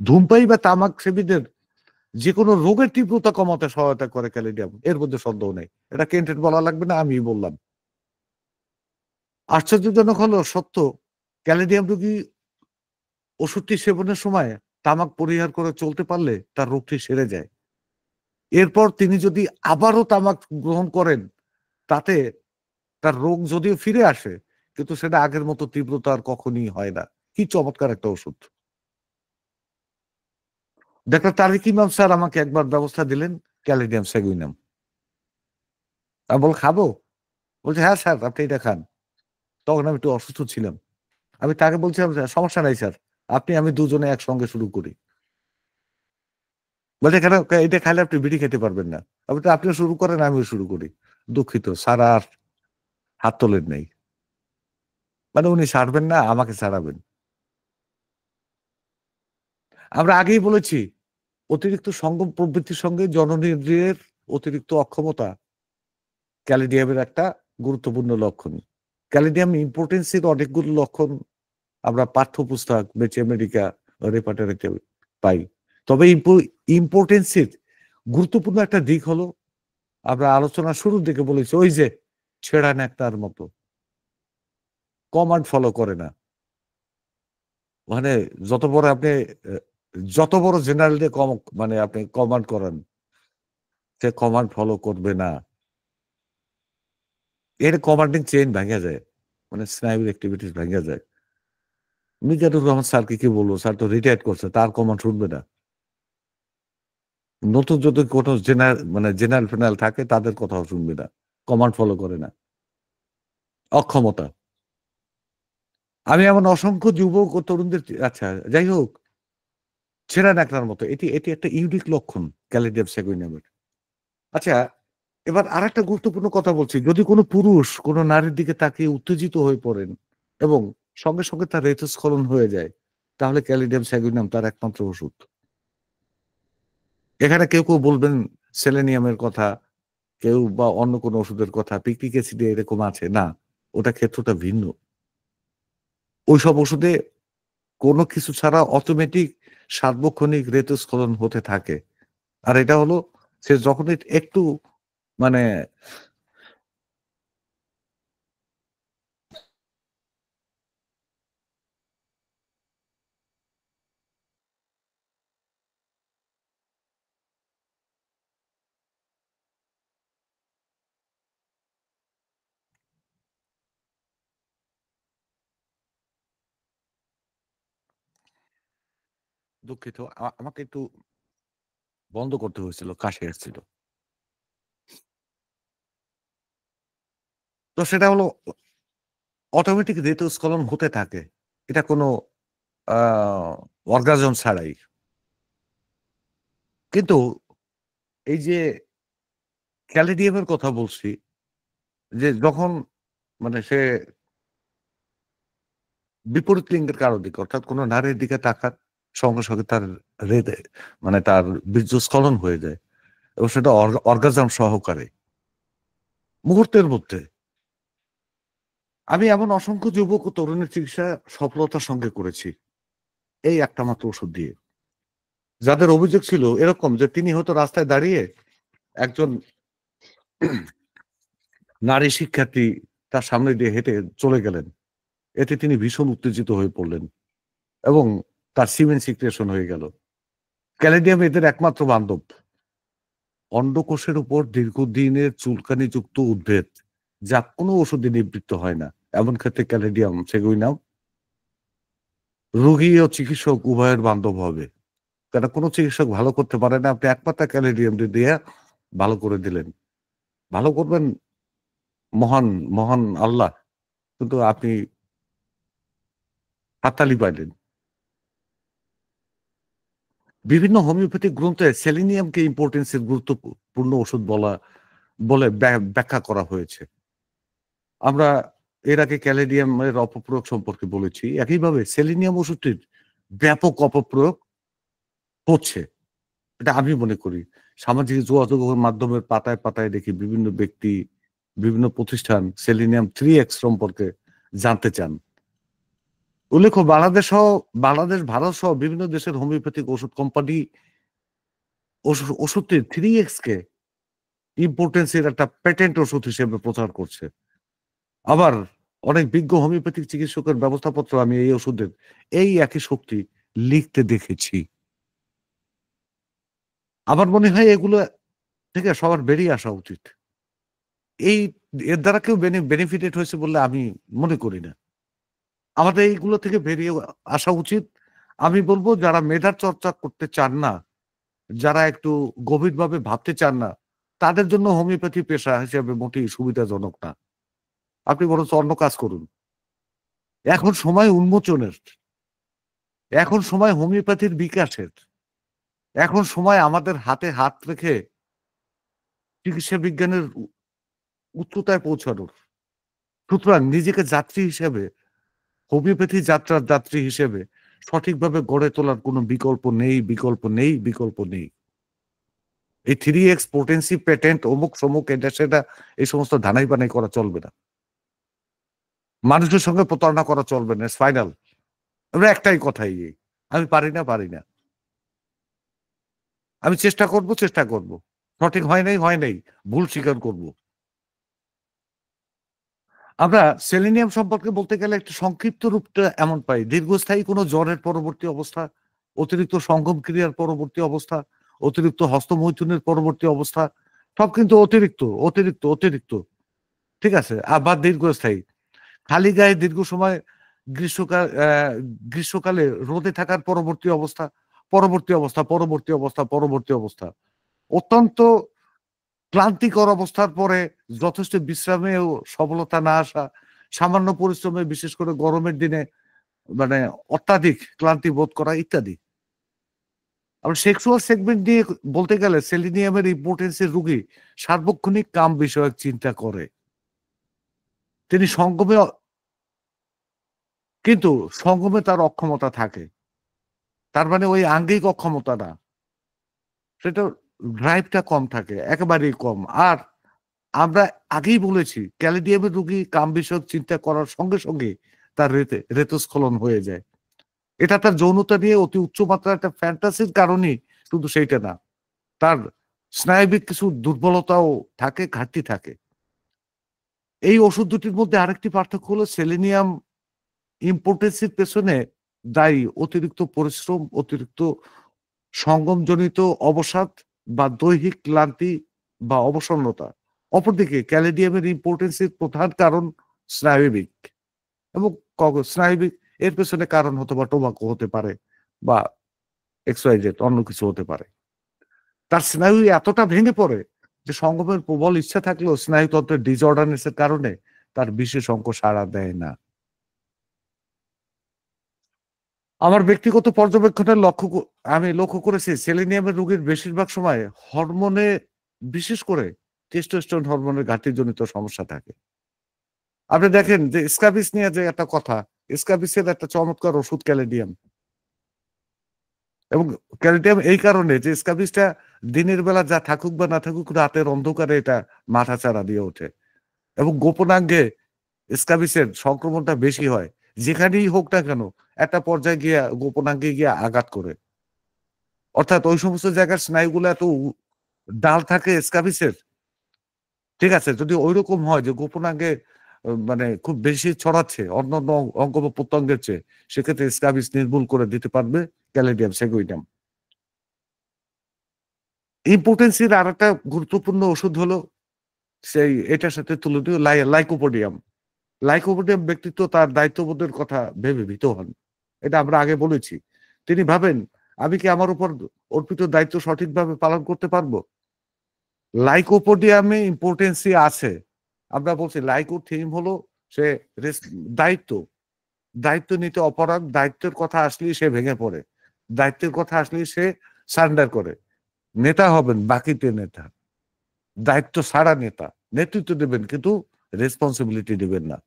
ধূমপায়ী বা তামাক সেবীদের যেকোনো রোগের তীব্রতা কমাতে সহায়তা করে ক্যালিডিয়াম। এর মধ্যে সন্দেহ নেই। এটা কেন্টের বলা লাগবে না, আমিই বললাম। আশ্চর্যজনক হলো সত্য, ক্যালিডিয়াম রোগী ওষুধটি সেবনের সময় তামাক পরিহার করে চলতে পারলে তার রোগটি সেরে যায়। এরপর তিনি যদি আবারও তামাক গ্রহণ করেন, তাতে তার রোগ যদিও ফিরে আসে, কিন্তু সেটা আগের মতো তীব্রতা আর কখনই হয় না। কি চমৎকার একটা ওষুধ! ডাক্তার তারিক ইমাম স্যার আমাকে একবার ব্যবস্থা দিলেন ক্যালিডিয়াম সেগুইনাম। আমি বললাম, "খাবো?" বলছে, "হ্যাঁ স্যার, আপনি এটা খান।" তখন আমি একটু অসুস্থ ছিলাম। আমি তাকে বলছিলাম যে, "সমস্যা নাই স্যার। আপনি আমি দুজনে একসঙ্গে শুরু করি।" বলছে, "কেন? এটা খাইলে আপনি বিড়ি খেতে পারবেন না।" আমি বলছি, "আপনিও শুরু করেন, আমিও শুরু করি।" দুঃখিত, স্যার আর হাত তোলেন নাই। মানে উনি ছাড়বেন না, আমাকে ছাড়াবেন। আমরা আগেই বলেছি, অতিরিক্ত সঙ্গম প্রবৃত্তির সঙ্গে জননেন্দ্রিয়ের অতিরিক্ত অক্ষমতা ক্যালিডিয়ামের একটা গুরুত্বপূর্ণ লক্ষণ। ক্যালিডিয়াম ইম্পোর্টেন্সির অনেকগুলো লক্ষণ আমরা পাঠ্যপুস্তক, বেচে আমেরিকা, রেপার্টরিতে পাই। তবে ইম্পোর্টেন্সির গুরুত্বপূর্ণ একটা দিক হলো, আমরা আলোচনার শুরুর দিকে বলেছি, ওই যে ছেঁড়া ন্যাকড়ার মতো। কমান্ড ফলো করে না। মানে যত বড় আপনি এ যত বড় জেনারেল দিয়ে মানে আপনি কমান্ড করান, সে কমান্ড ফলো করবে না। এর কমান্ডিং চেইন ভাইঙা যায়। মানে স্নায়বিক এক্টিভিটিস ভাইঙা যায়। মিজানুর রহমান স্যারকে কি বলব? স্যার তো রিটায়ার্ড করছে। তার কমান্ড শুনবে না। নতুন যদি কোনো মানে জেনারেল-ফেনারেল থাকে তাদের কথাও শুনবে না। কমান্ড ফলো করে না। অক্ষমতা। আমি এমন অসংখ্য যুবক ও তরুণদের আচ্ছা যাই হোক, ছেঁড়া ন্যাকড়ার মতো। এটি একটা ইউনিক লক্ষণ ক্যালিডিয়াম সেগুইনামের। আচ্ছা, এবার আরেকটা গুরুত্বপূর্ণ কথা বলছি। যদি কোনো পুরুষ কোনো নারীর দিকে তাকিয়ে উত্তেজিত হয়ে পড়েন এবং সঙ্গে তার ঋতুস্খলন হয়ে যায়, তাহলে ক্যালিডিয়াম স্যাগুইনাম তার একমাত্র ওষুধ। এখানে কেউ বলবেন সেলেনিয়ামের কথা, কেউ বা অন্য কোনো ওষুধের কথা, পিকনিক অ্যাসিডে এরকম আছে। না, ওটা ক্ষেত্রটা ভিন্ন। ওইসব ওষুধে কোনো কিছু ছাড়া অটোমেটিক সার্বক্ষণিক ঋতুস্খলন হতে থাকে। আর এটা হলো সে যখনই একটু মানে দুঃখিত, আমাকে একটু বন্ধ করতে হয়েছিল, কাশি আসছিল। তো সেটা হলো অটোমেটিক ঋতুস্খলন হতে থাকে। এটা কোনো আ অর্গাজম ছাড়াই। কিন্তু এই যে ক্যালিডিয়ামের কথা বলছি, যে যখন মানে সে বিপরীত লিঙ্গের কারো দিকে, অর্থাৎ কোনো নারীর দিকে তাকান, সঙ্গে, সঙ্গে তার হৃদে মানে তার বীর্যস্খলন হয়ে যায় এবং সেটা অর্গাজম সহকারে। মুহূর্তের মধ্যে। আমি এমন অসংখ্য যুবক ও তরুণের চিকিৎসা সফলতার সঙ্গে করেছি। এই একটা মাত্র ওষুধ দিয়ে। যাদের অভিযোগ ছিল এরকম যে তিনি হয়তো রাস্তায় দাঁড়িয়ে একজন নারী শিক্ষার্থী তার সামনে দিয়ে হেঁটে চলে গেলেন। এতে তিনি ভীষণ উত্তেজিত হয়ে পড়লেন এবং তার সিমেন সিক্রেশন হয়ে গেল। ক্যালেডিয়াম এদের একমাত্র বান্ধব। অন্ডকোষের উপর দীর্ঘদিনের চুলকানিযুক্ত উদ্ভিদ যা কোনো ওষুধে নিবৃত্ত হয় না। এমন ক্ষেত্রে ক্যালেডিয়াম সেগুইনাম রোগী ও চিকিৎসক উভয়ের বান্ধব হবে। কেন কোনো চিকিৎসক ভালো করতে পারে না। আপনি একমাত্র ক্যালেডিয়াম দিয়ে ভালো করে দিলেন। ভালো করবেন মহান, মহান আল্লাহ। কিন্তু আপনি হাততালি পাইলেন। বিভিন্ন হোমিওপ্যাথিক গ্রন্থে সেলেনিয়ামকে ইম্পোর্টেন্স এর গুরুত্বপূর্ণ ওষুধ বলে ব্যাখ্যা করা হয়েছে। আমরা এর আগে ক্যালেডিয়ামের অপপ্রয়োগ সম্পর্কে বলেছি। একইভাবে সেলেনিয়াম ওষুধটির ব্যাপক অপপ্রয়োগ হচ্ছে। এটা আমি মনে করি। সামাজিক যোগাযোগের মাধ্যমের পাতায়, পাতায় দেখি বিভিন্ন ব্যক্তি, বিভিন্ন প্রতিষ্ঠান সেলেনিয়াম 3x সম্পর্কে জানতে চান। উল্লেখ্য বাংলাদেশ, ভারত সহ বিভিন্ন দেশের হোমিওপ্যাথিক ওষুধ কোম্পানি ওষুধটির 3x কে ইম্পোর্টেন্স এর একটা পেটেন্ট ওষুধ হিসেবে প্রচার করছে। আবার অনেক বিজ্ঞ হোমিওপ্যাথিক চিকিৎসকের ব্যবস্থাপত্র আমি এই ওষুধের এই একই শক্তি লিখতে দেখেছি। আমার মনে হয় এগুলো থেকে সবার বেরিয়ে আসা উচিত। এই এর দ্বারা কেউ বেনিফিটেড হয়েছে বলে আমি মনে করি না। আমাদের এইগুলো থেকে বেরিয়ে আসা উচিত। আমি বলব যারা মেধার চর্চা করতে চান না, যারা একটু গভীরভাবে ভাবতে চান না, তাদের জন্য হোমিওপ্যাথি পেশা হিসেবে মোটেই সুবিধাজনক না। আপনি বরঞ্চ অন্য কাজ করুন। এখন সময় উন্মোচনের, এখন সময় হোমিওপ্যাথির বিকাশের, এখন সময় আমাদের হাতে হাত রেখে চিকিৎসা বিজ্ঞানের উচ্চতায় পৌঁছানোর। সুতরাং নিজেকে যাত্রী হিসেবে, হোমিওপ্যাথি যাত্রার যাত্রী হিসেবে সঠিকভাবে গড়ে তোলার কোনো বিকল্প নেই, বিকল্প নেই, বিকল্প নেই। এই 3x পোটেন্সি পেটেন্ট অমুক সমুক এটা সেটা এই সমস্ত ধানাই বানাই করা চলবে না। মানুষের সঙ্গে প্রতারণা করা চলবে না। ফাইনাল। আমরা একটাই কথাই আমি পারি না, পারি না। আমি চেষ্টা করব, চেষ্টা করব। সঠিক হয় নাই, হয় নাই। ভুল স্বীকার করব। আমরা সেলেনিয়াম সম্পর্কে বলতে গেলে একটু সংক্ষিপ্ত রূপটা এমন পাই। দীর্ঘস্থায়ী কোনো জ্বরের পরবর্তী অবস্থা, অতিরিক্ত সঙ্গম ক্রিয়ার পরবর্তী অবস্থা, অতিরিক্ত হস্তমৈথুনের পরবর্তী অবস্থা, সব কিন্তু অতিরিক্ত, অতিরিক্ত, অতিরিক্ত। ঠিক আছে? আবার দীর্ঘস্থায়ী। খালি গায়ে দীর্ঘ সময় গ্রীষ্মকালে রোদে থাকার পরবর্তী অবস্থা, পরবর্তী অবস্থা, পরবর্তী অবস্থা, পরবর্তী অবস্থা। অত্যন্ত ক্লান্তিকর অবস্থার পরে যথেষ্ট বিশ্রামেও সফলতা না আসা, সামান্য পরিশ্রমে বিশেষ করে গরমের দিনে মানে অত্যাধিক ক্লান্তি বোধ করা ইত্যাদি। আবার সেক্সুয়াল সেগমেন্ট নিয়ে বলতে গেলে সেলেনিয়ামের ইম্পোর্টেন্স এর রোগী সার্বক্ষণিক কাম বিষয়ক চিন্তা করে। তিনি কিন্তু সঙ্গমে তার অক্ষমতা থাকে। তার মানে ওই আঙ্গিক অক্ষমতা না। সেটা ড্রাইভটা কম থাকে, একেবারেই কম। আর আমরা আগেই বলেছি ক্যালিডিয়ামের রোগী কাম বিষয়ক চিন্তা করার সঙ্গে, সঙ্গে তার ঋতুস্খলন হয়ে যায়। এটা তার যৌনতা নিয়ে অতি উচ্চ মাত্রার একটা ফ্যান্টাসির কারণেই শুধু সেইটা না। তার স্নায়বিক কিছু দুর্বলতাও থাকে, ঘাটতি থাকে। এই ওষুধ দুটির মধ্যে আরেকটি পার্থক্য হলো সেলেনিয়াম ইম্পোর্টেন্সির পেছনে দায়ী অতিরিক্ত পরিশ্রম, অতিরিক্ত সঙ্গমজনিত অবসাদ বা দৈহিক ক্লান্তি বা অবসন্নতা। অপরদিকে ক্যালেডিয়ামের ইম্পোর্টেন্সের প্রধান কারণ স্নায়বিক এবং স্নায়বিক এর পেছনে কারণ হয়তোবা টোবাকো হতে পারে বা XYZ অন্য কিছু হতে পারে। তার স্নায়ু এতটা ভেঙে পড়ে যে সঙ্গমের প্রবল ইচ্ছা থাকলেও স্নায়ুতন্ত্রের ডিসঅর্ডারনেস এর কারণে তার বিশেষ অঙ্গ সাড়া দেয় না। আমার ব্যক্তিগত পর্যবেক্ষণে আমি লক্ষ্য করেছি সেলেনিয়ামের রোগীর বেশিরভাগ সময় হরমোনে বিশেষ করে টেস্টোস্টেরন হরমোনের ঘাটতিজনিত সমস্যা থাকে। আপনি দেখেন যে স্ক্যাবিস নিয়ে যে একটা কথা স্কাবিসের একটা চমৎকার ওষুধ ক্যালেডিয়াম। এবং ক্যালসিয়াম এই কারণে যে স্কাবিসটা দিনের বেলা যা থাকুক বা না থাকুক রাতের অন্ধকারে এটা মাথাচাড়া দিয়ে ওঠে এবং গোপনাঙ্গে স্কাবিসের সংক্রমণটা বেশি হয়। যেখানেই হোক না কেন একটা পর্যায়ে গিয়ে গোপনাঙ্গে গিয়ে আঘাত করে, অর্থাৎ ওই সমস্ত জায়গার স্নায়ুগুলো এত ডাল থাকে স্কাবিসের, ঠিক আছে, যদি ওইরকম হয় যে গোপনাঙ্গে মানে খুব বেশি ছড়াচ্ছে অন্যান্য অঙ্গ প্রত্যঙ্গের চেয়ে, সেক্ষেত্রে স্কাবিস নির্মূল করে দিতে পারবে ক্যালেডিয়াম সেগুইডাম। ইম্পোর্টেন্সির আর একটা গুরুত্বপূর্ণ ওষুধ হলো সেই এটার সাথে তুলনীয় লাইকোপোডিয়াম। লাইকোপোডিয়াম ব্যক্তিত্ব তার দায়িত্ববোধের কথা ভেবে ভীত হন। এটা আমরা আগে বলেছি। তিনি ভাবেন আমি কি আমার উপর অর্পিত দায়িত্ব সঠিকভাবে পালন করতে পারবো? লাইকোপোডিয়ামে ইম্পোর্টেন্সি আছে। আমরা বলছি লাইকো থিম হলো সে দায়িত্ব, দায়িত্ব নিতে অপরাগ, দায়িত্বের কথা আসলেই সে ভেঙে পড়ে, দায়িত্বের কথা আসলেই সে সারেন্ডার করে। নেতা হবেন বাকিতে নেতা, দায়িত্ব ছাড়া নেতা, নেতৃত্ব দেবেন কিন্তু রেসপন্সিবিলিটি দিবেন না।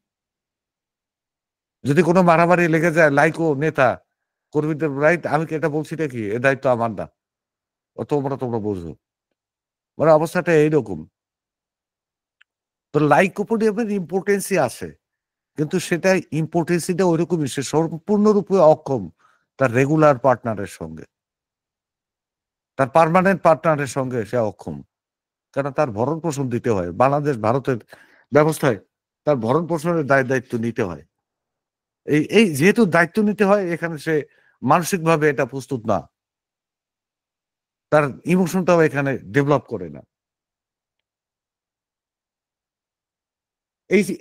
যদি কোনো মারামারি লেগে যায় লাইকো নেতা কর্মীদের রাইট, আমি কি এটা বলছি নাকি এ দায়িত্ব আমার না, তোমরা বুঝো, মানে অবস্থাটা এইরকম। তো লাইকোপোডিয়ামের ইম্পর্টেন্সই আছে, কিন্তু সেটা ইম্পর্টেন্সিটা ওইরকমই, সে সম্পূর্ণরূপে অক্ষম তার রেগুলার পার্টনারের সঙ্গে, তার পার্মানেন্ট পার্টনারের সঙ্গে সে অক্ষম। কারণ তার ভরণ পোষণ দিতে হয়, বাংলাদেশ ভারতের ব্যবস্থায় তার ভরণ পোষণের দায়িত্ব নিতে হয়। এই যেহেতু দায়িত্ব নিতে হয়, এখানে সে মানসিকভাবে এটা প্রস্তুত না, তার ইমোশনটাও এখানে ডেভেলপ করে না।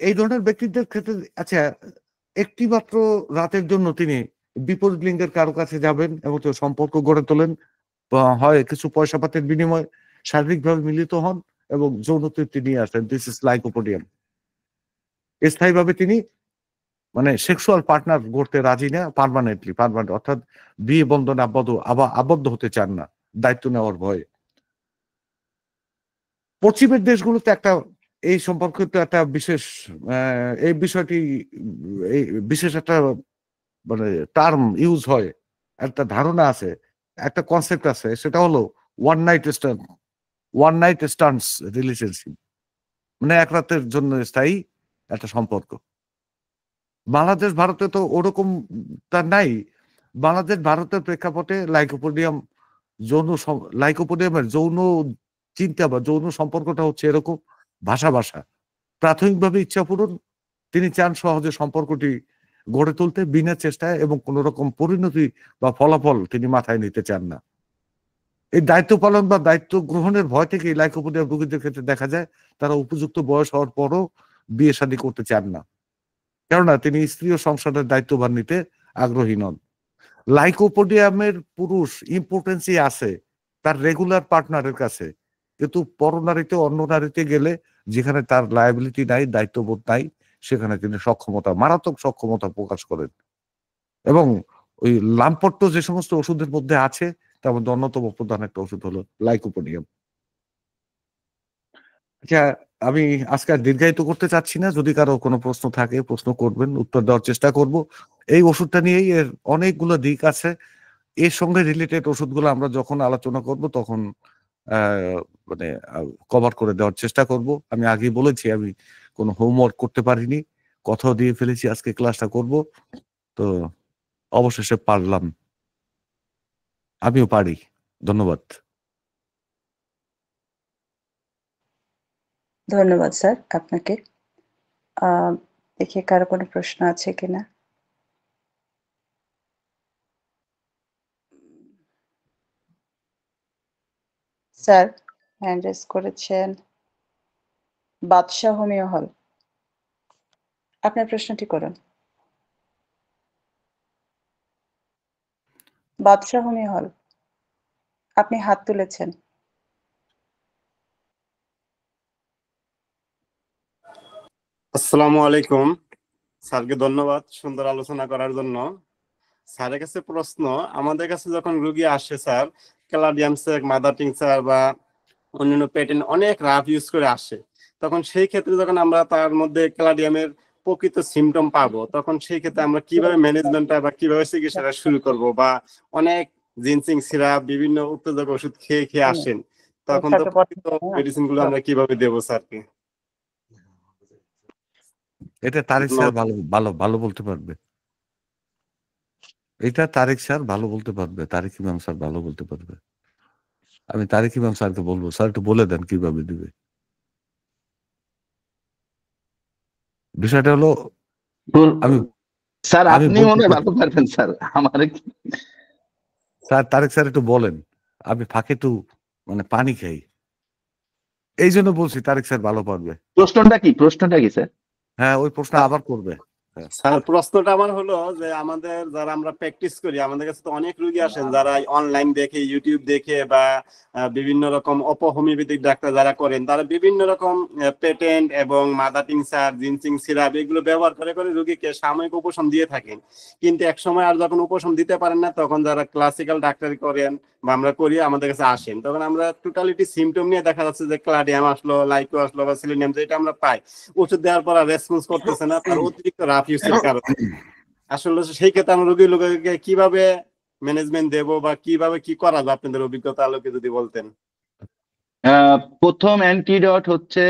এই ধরনের ব্যক্তিদের ক্ষেত্রে আচ্ছা, একটি মাত্র রাতের জন্য তিনি বিপরীত লিঙ্গের কারো কাছে যাবেন এবং সম্পর্ক গড়ে তোলেন, হয় কিছু পয়সা পাতের বিনিময়ে শারীরিকভাবে মিলিত হন এবং যৌন তৃপ্তি নিয়ে আসেন। This is lycopodium. স্থায়ীভাবে তিনি মানে সেক্সুয়াল পার্টনার গড়তে রাজি না, পার্মানেন্ট অর্থাৎ বিয়ে বন্ধনে আবদ্ধ হতে চান না দায়িত্ব নেওয়ার ভয়ে। পশ্চিমের দেশগুলোতে একটা এই সম্পর্কিত একটা বিশেষ এই বিষয়টি এই বিশেষ একটা মানে টার্ম ইউজ হয়, একটা ধারণা আছে, একটা কনসেপ্ট আছে, সেটা হলো ওয়ান নাইট স্ট্যান্ডস রিলেশনশিপ, মানে এক রাতের জন্য স্থায়ী একটা সম্পর্ক। বাংলাদেশ ভারতে তো ওরকম তার নাই। বাংলাদেশ ভারতের প্রেক্ষাপটে লাইকোপোডিয়ামের যৌন চিন্তা বা যৌন সম্পর্কটা হচ্ছে এরকম, ভাষা প্রাথমিকভাবে ইচ্ছা পূরণ, তিনি চান সহজে সম্পর্কটি গড়ে তুলতে বিনা চেষ্টায় এবং কোন রকম পরিণতি বা ফলাফল তিনি মাথায় নিতে চান না। এই দায়িত্ব পালন বা দায়িত্ব গ্রহণের ভয় থেকে লাইকোপোডিয়াম রোগীদের ক্ষেত্রে দেখা যায় তারা উপযুক্ত বয়স হওয়ার পরও বিয়ে শাদী করতে চান না, কেননা তিনি স্ত্রী ও সংসারের দায়িত্বভার নিতে আগ্রহী নন। লাইকোপোডিয়ামের পুরুষ ইম্পর্টেন্সই আছে তার রেগুলার পার্টনারের কাছে, কিন্তু পরনারীতে অন্য নারীতে গেলে যেখানে তার লায়াবিলিটি নাই, দায়িত্ববোধ নাই, সেখানে তিনি মারাত্মক সক্ষমতা প্রকাশ করেন। এবং ওই লাম্পট্য যে সমস্ত ওষুধের মধ্যে আছে তার মধ্যে অন্যতম প্রধান একটা ওষুধ হলো লাইকোপোডিয়াম। আচ্ছা, আমি আজকে আর দীর্ঘায়িত করতে চাচ্ছি না। যদি কারো কোনো প্রশ্ন থাকে প্রশ্ন করবেন, উত্তর দেওয়ার চেষ্টা করব। এই ওষুধটা নিয়েই এর অনেকগুলো দিক আছে। এর সঙ্গে রিলেটেড ওষুধগুলো আমরা যখন আলোচনা করব তখন আ মানে কভার করে দেওয়ার চেষ্টা করব। আমি আগেই বলেছি আমি কোনো হোমওয়ার্ক করতে পারিনি। কথাও দিয়ে ফেলেছি আজকে ক্লাসটা করব। তো অবশেষে পারলাম। আমিও পারি। ধন্যবাদ। ধন্যবাদ স্যার আপনাকে। দেখি কারো কোনো প্রশ্ন আছে কিনা। স্যার হ্যান্ড রেজ করেছেন বাদশাহ হোমিও হল। আপনার প্রশ্নটি করুন। বাদশাহ হোমিও হল, আপনি হাত তুলেছেন। আসসালামু আলাইকুম। স্যারকে ধন্যবাদ সুন্দর আলোচনা করার জন্য। স্যারের কাছে প্রশ্ন, আমাদের কাছে যখন রোগী আসে sir, caladium sir, mother tincture বা অন্যান্য পেটেন্ট অনেক রাফ ইউজ করে আসে, তখন সেই ক্ষেত্রে যখন আমরা তার মধ্যে ক্যালাডিয়ামের প্রকৃত সিমটম পাবো, তখন সেই ক্ষেত্রে আমরা কিভাবে ম্যানেজমেন্টটা বা কিভাবে চিকিৎসাটা শুরু করব, বা অনেক জিনসিং সিরাপ বিভিন্ন উত্তেজক ওষুধ খেয়ে খেয়ে আসেন, তখন তো প্রকৃত মেডিসিন গুলো আমরা কিভাবে দেবো স্যারকে? এটা তারেক স্যার ভালো ভালো ভালো বলতে পারবে। এটা তারেক স্যার ভালো বলতে পারবে, তারেক ইমাম স্যার ভালো বলতে পারবে। আমি তারেক ইমাম স্যারকে বলবো, স্যার একটু বলে দেন কিভাবে দিবে। বিষয়টা হলো আমি স্যার আমি আপনি বলতে মনে হয় চাই- ভালো পারবেন স্যার, আমার স্যার তারেক স্যার একটু বলেন, আমি ফাঁকে একটু মানে পানি খাই, এই জন্য বলছি তারেক স্যার ভালো পারবে। প্রশ্নটা কি স্যার? হ্যাঁ, ওই প্রশ্ন আবার করবে। স্যার প্রশ্নটা আমার হলো যে আমাদের যারা আমরা প্র্যাকটিস করি, আমাদের কাছে তো অনেক রোগী আসেন যারা অনলাইন দেখে, ইউটিউব দেখে, বা বিভিন্ন রকম হোমিওপ্যাথিক ডাক্তার যারা করেন, তারা বিভিন্ন রকম পেটেন্ট এবং মাদার টিংচার, জিনসিং সিরাপ এগুলো ব্যবহার করে করে রোগীকে সাময়িক উপশম দিয়ে থাকেন। কিন্তু এক সময় আর যখন উপশম দিতে পারেন না, তখন যারা ক্লাসিক্যাল ডাক্তারি করেন বা আমরা করি, আমাদের কাছে আসেন, তখন আমরা টোটালিটি সিমটম নিয়ে দেখা যাচ্ছে যে ক্লাডিয়াম আসলো, লাইকো আসলো বা সিলিনিয়াম, যেটা আমরা পাই, ওষুধ দেওয়ার পর আর রেসপন্স করতেছে না, তার অতিরিক্ত রাফ ইউজের কারণে। আসলে সেই ক্ষেত্রে আমরা রোগীর লোককে কিভাবে ম্যানেজমেন্ট দেব বা কিভাবে কি করা যায়, আপনাদের অভিজ্ঞতা আলোকে যদি বলতেন। প্রথম অ্যান্টিডট হচ্ছে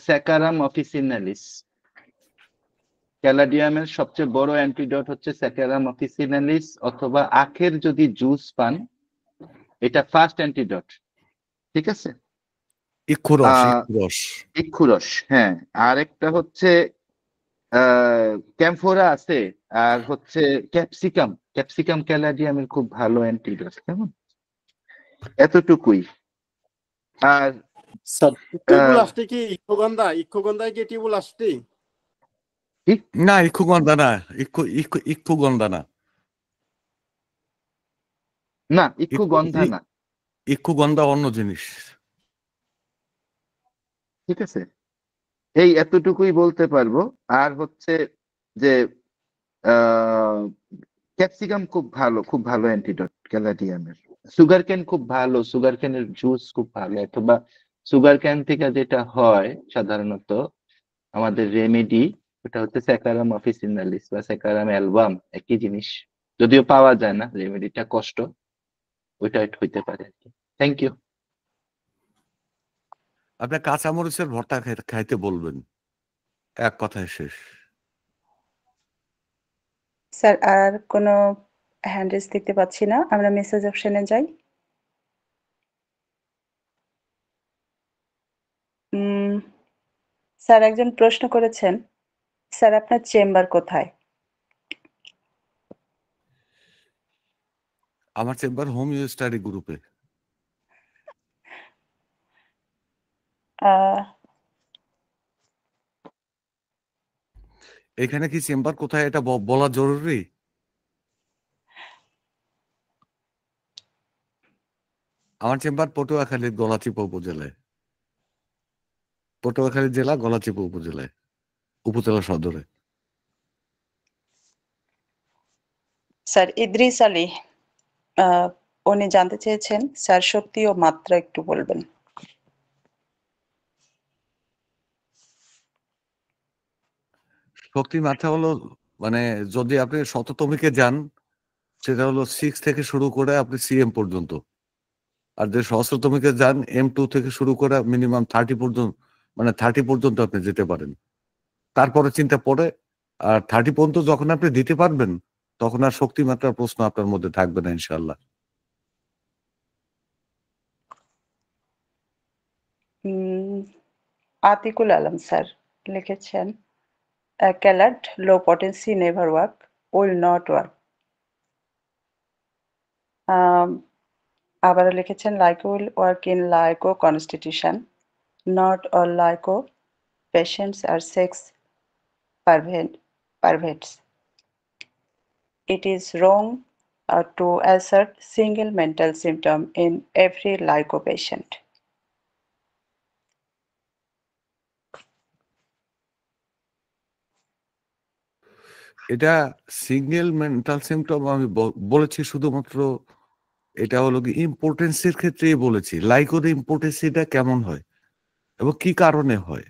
স্যাকারাম অফিসিনালিস। ক্যালাডিয়ামের সবচেয়ে বড় অ্যান্টিডট হচ্ছে স্যাকারাম অফিসিনালিস, অথবা আখের যদি জুস পান, এটা ফার্স্ট অ্যান্টিডট। ঠিক আছে, ইক্ষুরস আহ, ইক্ষুরস ইক্ষুরস। হ্যাঁ, আর একটা হচ্ছে ক্যাম্ফোরা আছে, আর হচ্ছে ক্যাপসিকাম। ক্যাপসিকাম ক্যালাডিয়ামের খুব ভালো অ্যান্টিডট। কেমন, এতটুকুই। আর স্যার টিবুলাসটি কি ইক্ষুগন্ধা? ইক্ষুগন্ধায় কি টিবুলাসটি? না, ইক্ষুগন্ধা না, ইক্ষুগন্ধা না, না, ইক্ষুগন্ধা না। ইক্ষুগন্ধা অন্য জিনিস। ঠিক আছে, এই এতটুকুই বলতে পারবো। আর হচ্ছে যে ক্যাপসিকাম খুব ভালো অ্যান্টিডট ক্যালাডিয়ামের। সুগার ক্যান খুব ভালো, সুগার ক্যানের জুস খুব ভালো, অথবা সুগার ক্যান থেকে যেটা হয় সাধারণত আমাদের রেমেডি, ওটা হচ্ছে স্যাকারাম অফিসিনালিস বা স্যাকারাম অ্যালবাম, একই জিনিস, যদিও পাওয়া যায় না, রেমেডিটা কষ্ট, ওইটা হইতে পারে আর কি। Thank you. আপনার কাঁচামরিচের ভর্তা খাইতে বলবেন, এক কথায় শেষ। স্যার আর কোনো হ্যান্ড রেজ দেখতে পাচ্ছি না, আমরা মেসেজ অপশনে যাই। স্যার একজন প্রশ্ন করেছেন, স্যার আপনার চেম্বার কোথায়? আমার চেম্বার হোমিও স্টাডি গ্রুপে। আহ, এখানে কি চেম্বার কোথায় এটা বলা জরুরি? আমার চেম্বার পটুয়াখালীর গলাচিপা উপজেলায়, পটুয়াখালী জেলা গলাচিপা উপজেলায়, উপজেলা সদরে। স্যার ইদ্রিস আলী, উনি জানতে চেয়েছেন স্যার শক্তি ও মাত্রা একটু বলবেন। শক্তির মাত্রা হলো, মানে যদি আপনি শততমিকে যান, সেটা হলো 6 থেকে শুরু করে আপনি সিএম পর্যন্ত। আর যে সহস্রতমিকে যান, M2 থেকে শুরু করে মিনিমাম 30 পর্যন্ত, মানে 30 পর্যন্ত আপনি যেতে পারেন। তারপরে চিন্তা পড়ে, আর 30 পর্যন্ত যখন আপনি দিতে পারবেন, তখন আর শক্তি মাত্রার প্রশ্ন আপনার মধ্যে থাকবে না ইনশাআল্লাহ। আতিকুল আলম স্যার লিখেছেন, Calad low potency never work, will not work. আবারও লিখেছেন Lyco will work in Lyco constitution, not all Lyco patients are sex perverts. It is wrong to assert single mental symptom in every LICO patient. এটা single mental symptom আমি বলেছি শুধুমাত্র, এটা হলো কি ইম্পর্টেন্সের ক্ষেত্রেই বলেছি। লাইকোর ইম্পর্টেন্সিটা কেমন হয় এবং কি কারণে হয়।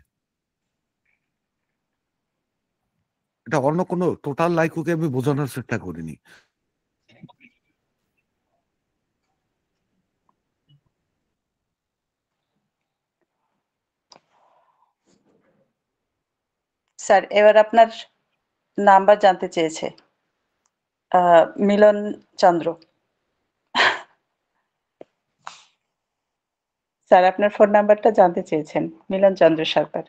এটা অন্য কোনো টোটাল লাইকোকে আমি বোঝানোর চেষ্টা করিনি। স্যার এবার আপনার নাম্বার জানতে চেয়েছে মিলন চন্দ্র। স্যার আপনার ফোন নাম্বারটা জানতে চেয়েছেন মিলন চন্দ্র সরকার।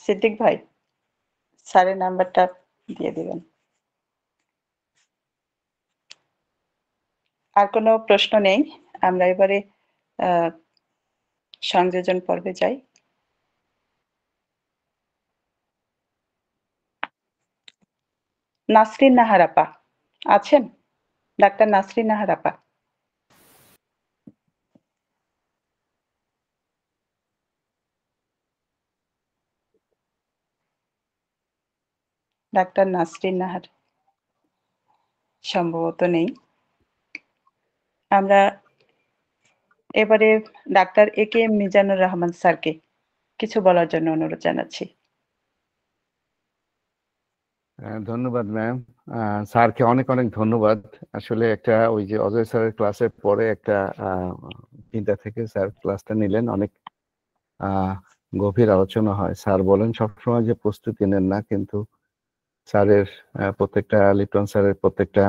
সিদ্দিক ভাই স্যারের নাম্বারটা দিয়ে দিবেন। আর কোনো প্রশ্ন নেই, আমরা এবারে সংযোজন পর্বে যাই। নাসরিন নাহার আপা আছেন? ডাক্তার নাসরিন নাহার আপা। ডাক্তার নাসরিন নাহার সম্ভবত নেই। আমরা এবারে ডাক্তার এ.কে.এম. মিজানুর রহমান স্যারকে কিছু বলার জন্য অনুরোধ জানাচ্ছি। ধন্যবাদ ম্যাম। স্যারকে অনেক অনেক ধন্যবাদ। আসলে একটা ওই যে অজয় স্যারের ক্লাসের পরে একটা চিন্তা থেকে স্যার ক্লাসটা নিলেন, অনেক গভীর আলোচনা হয়। স্যার বলেন সবসময় যে প্রস্তুতি নেন না, কিন্তু স্যারের প্রত্যেকটা লিটন স্যারের প্রত্যেকটা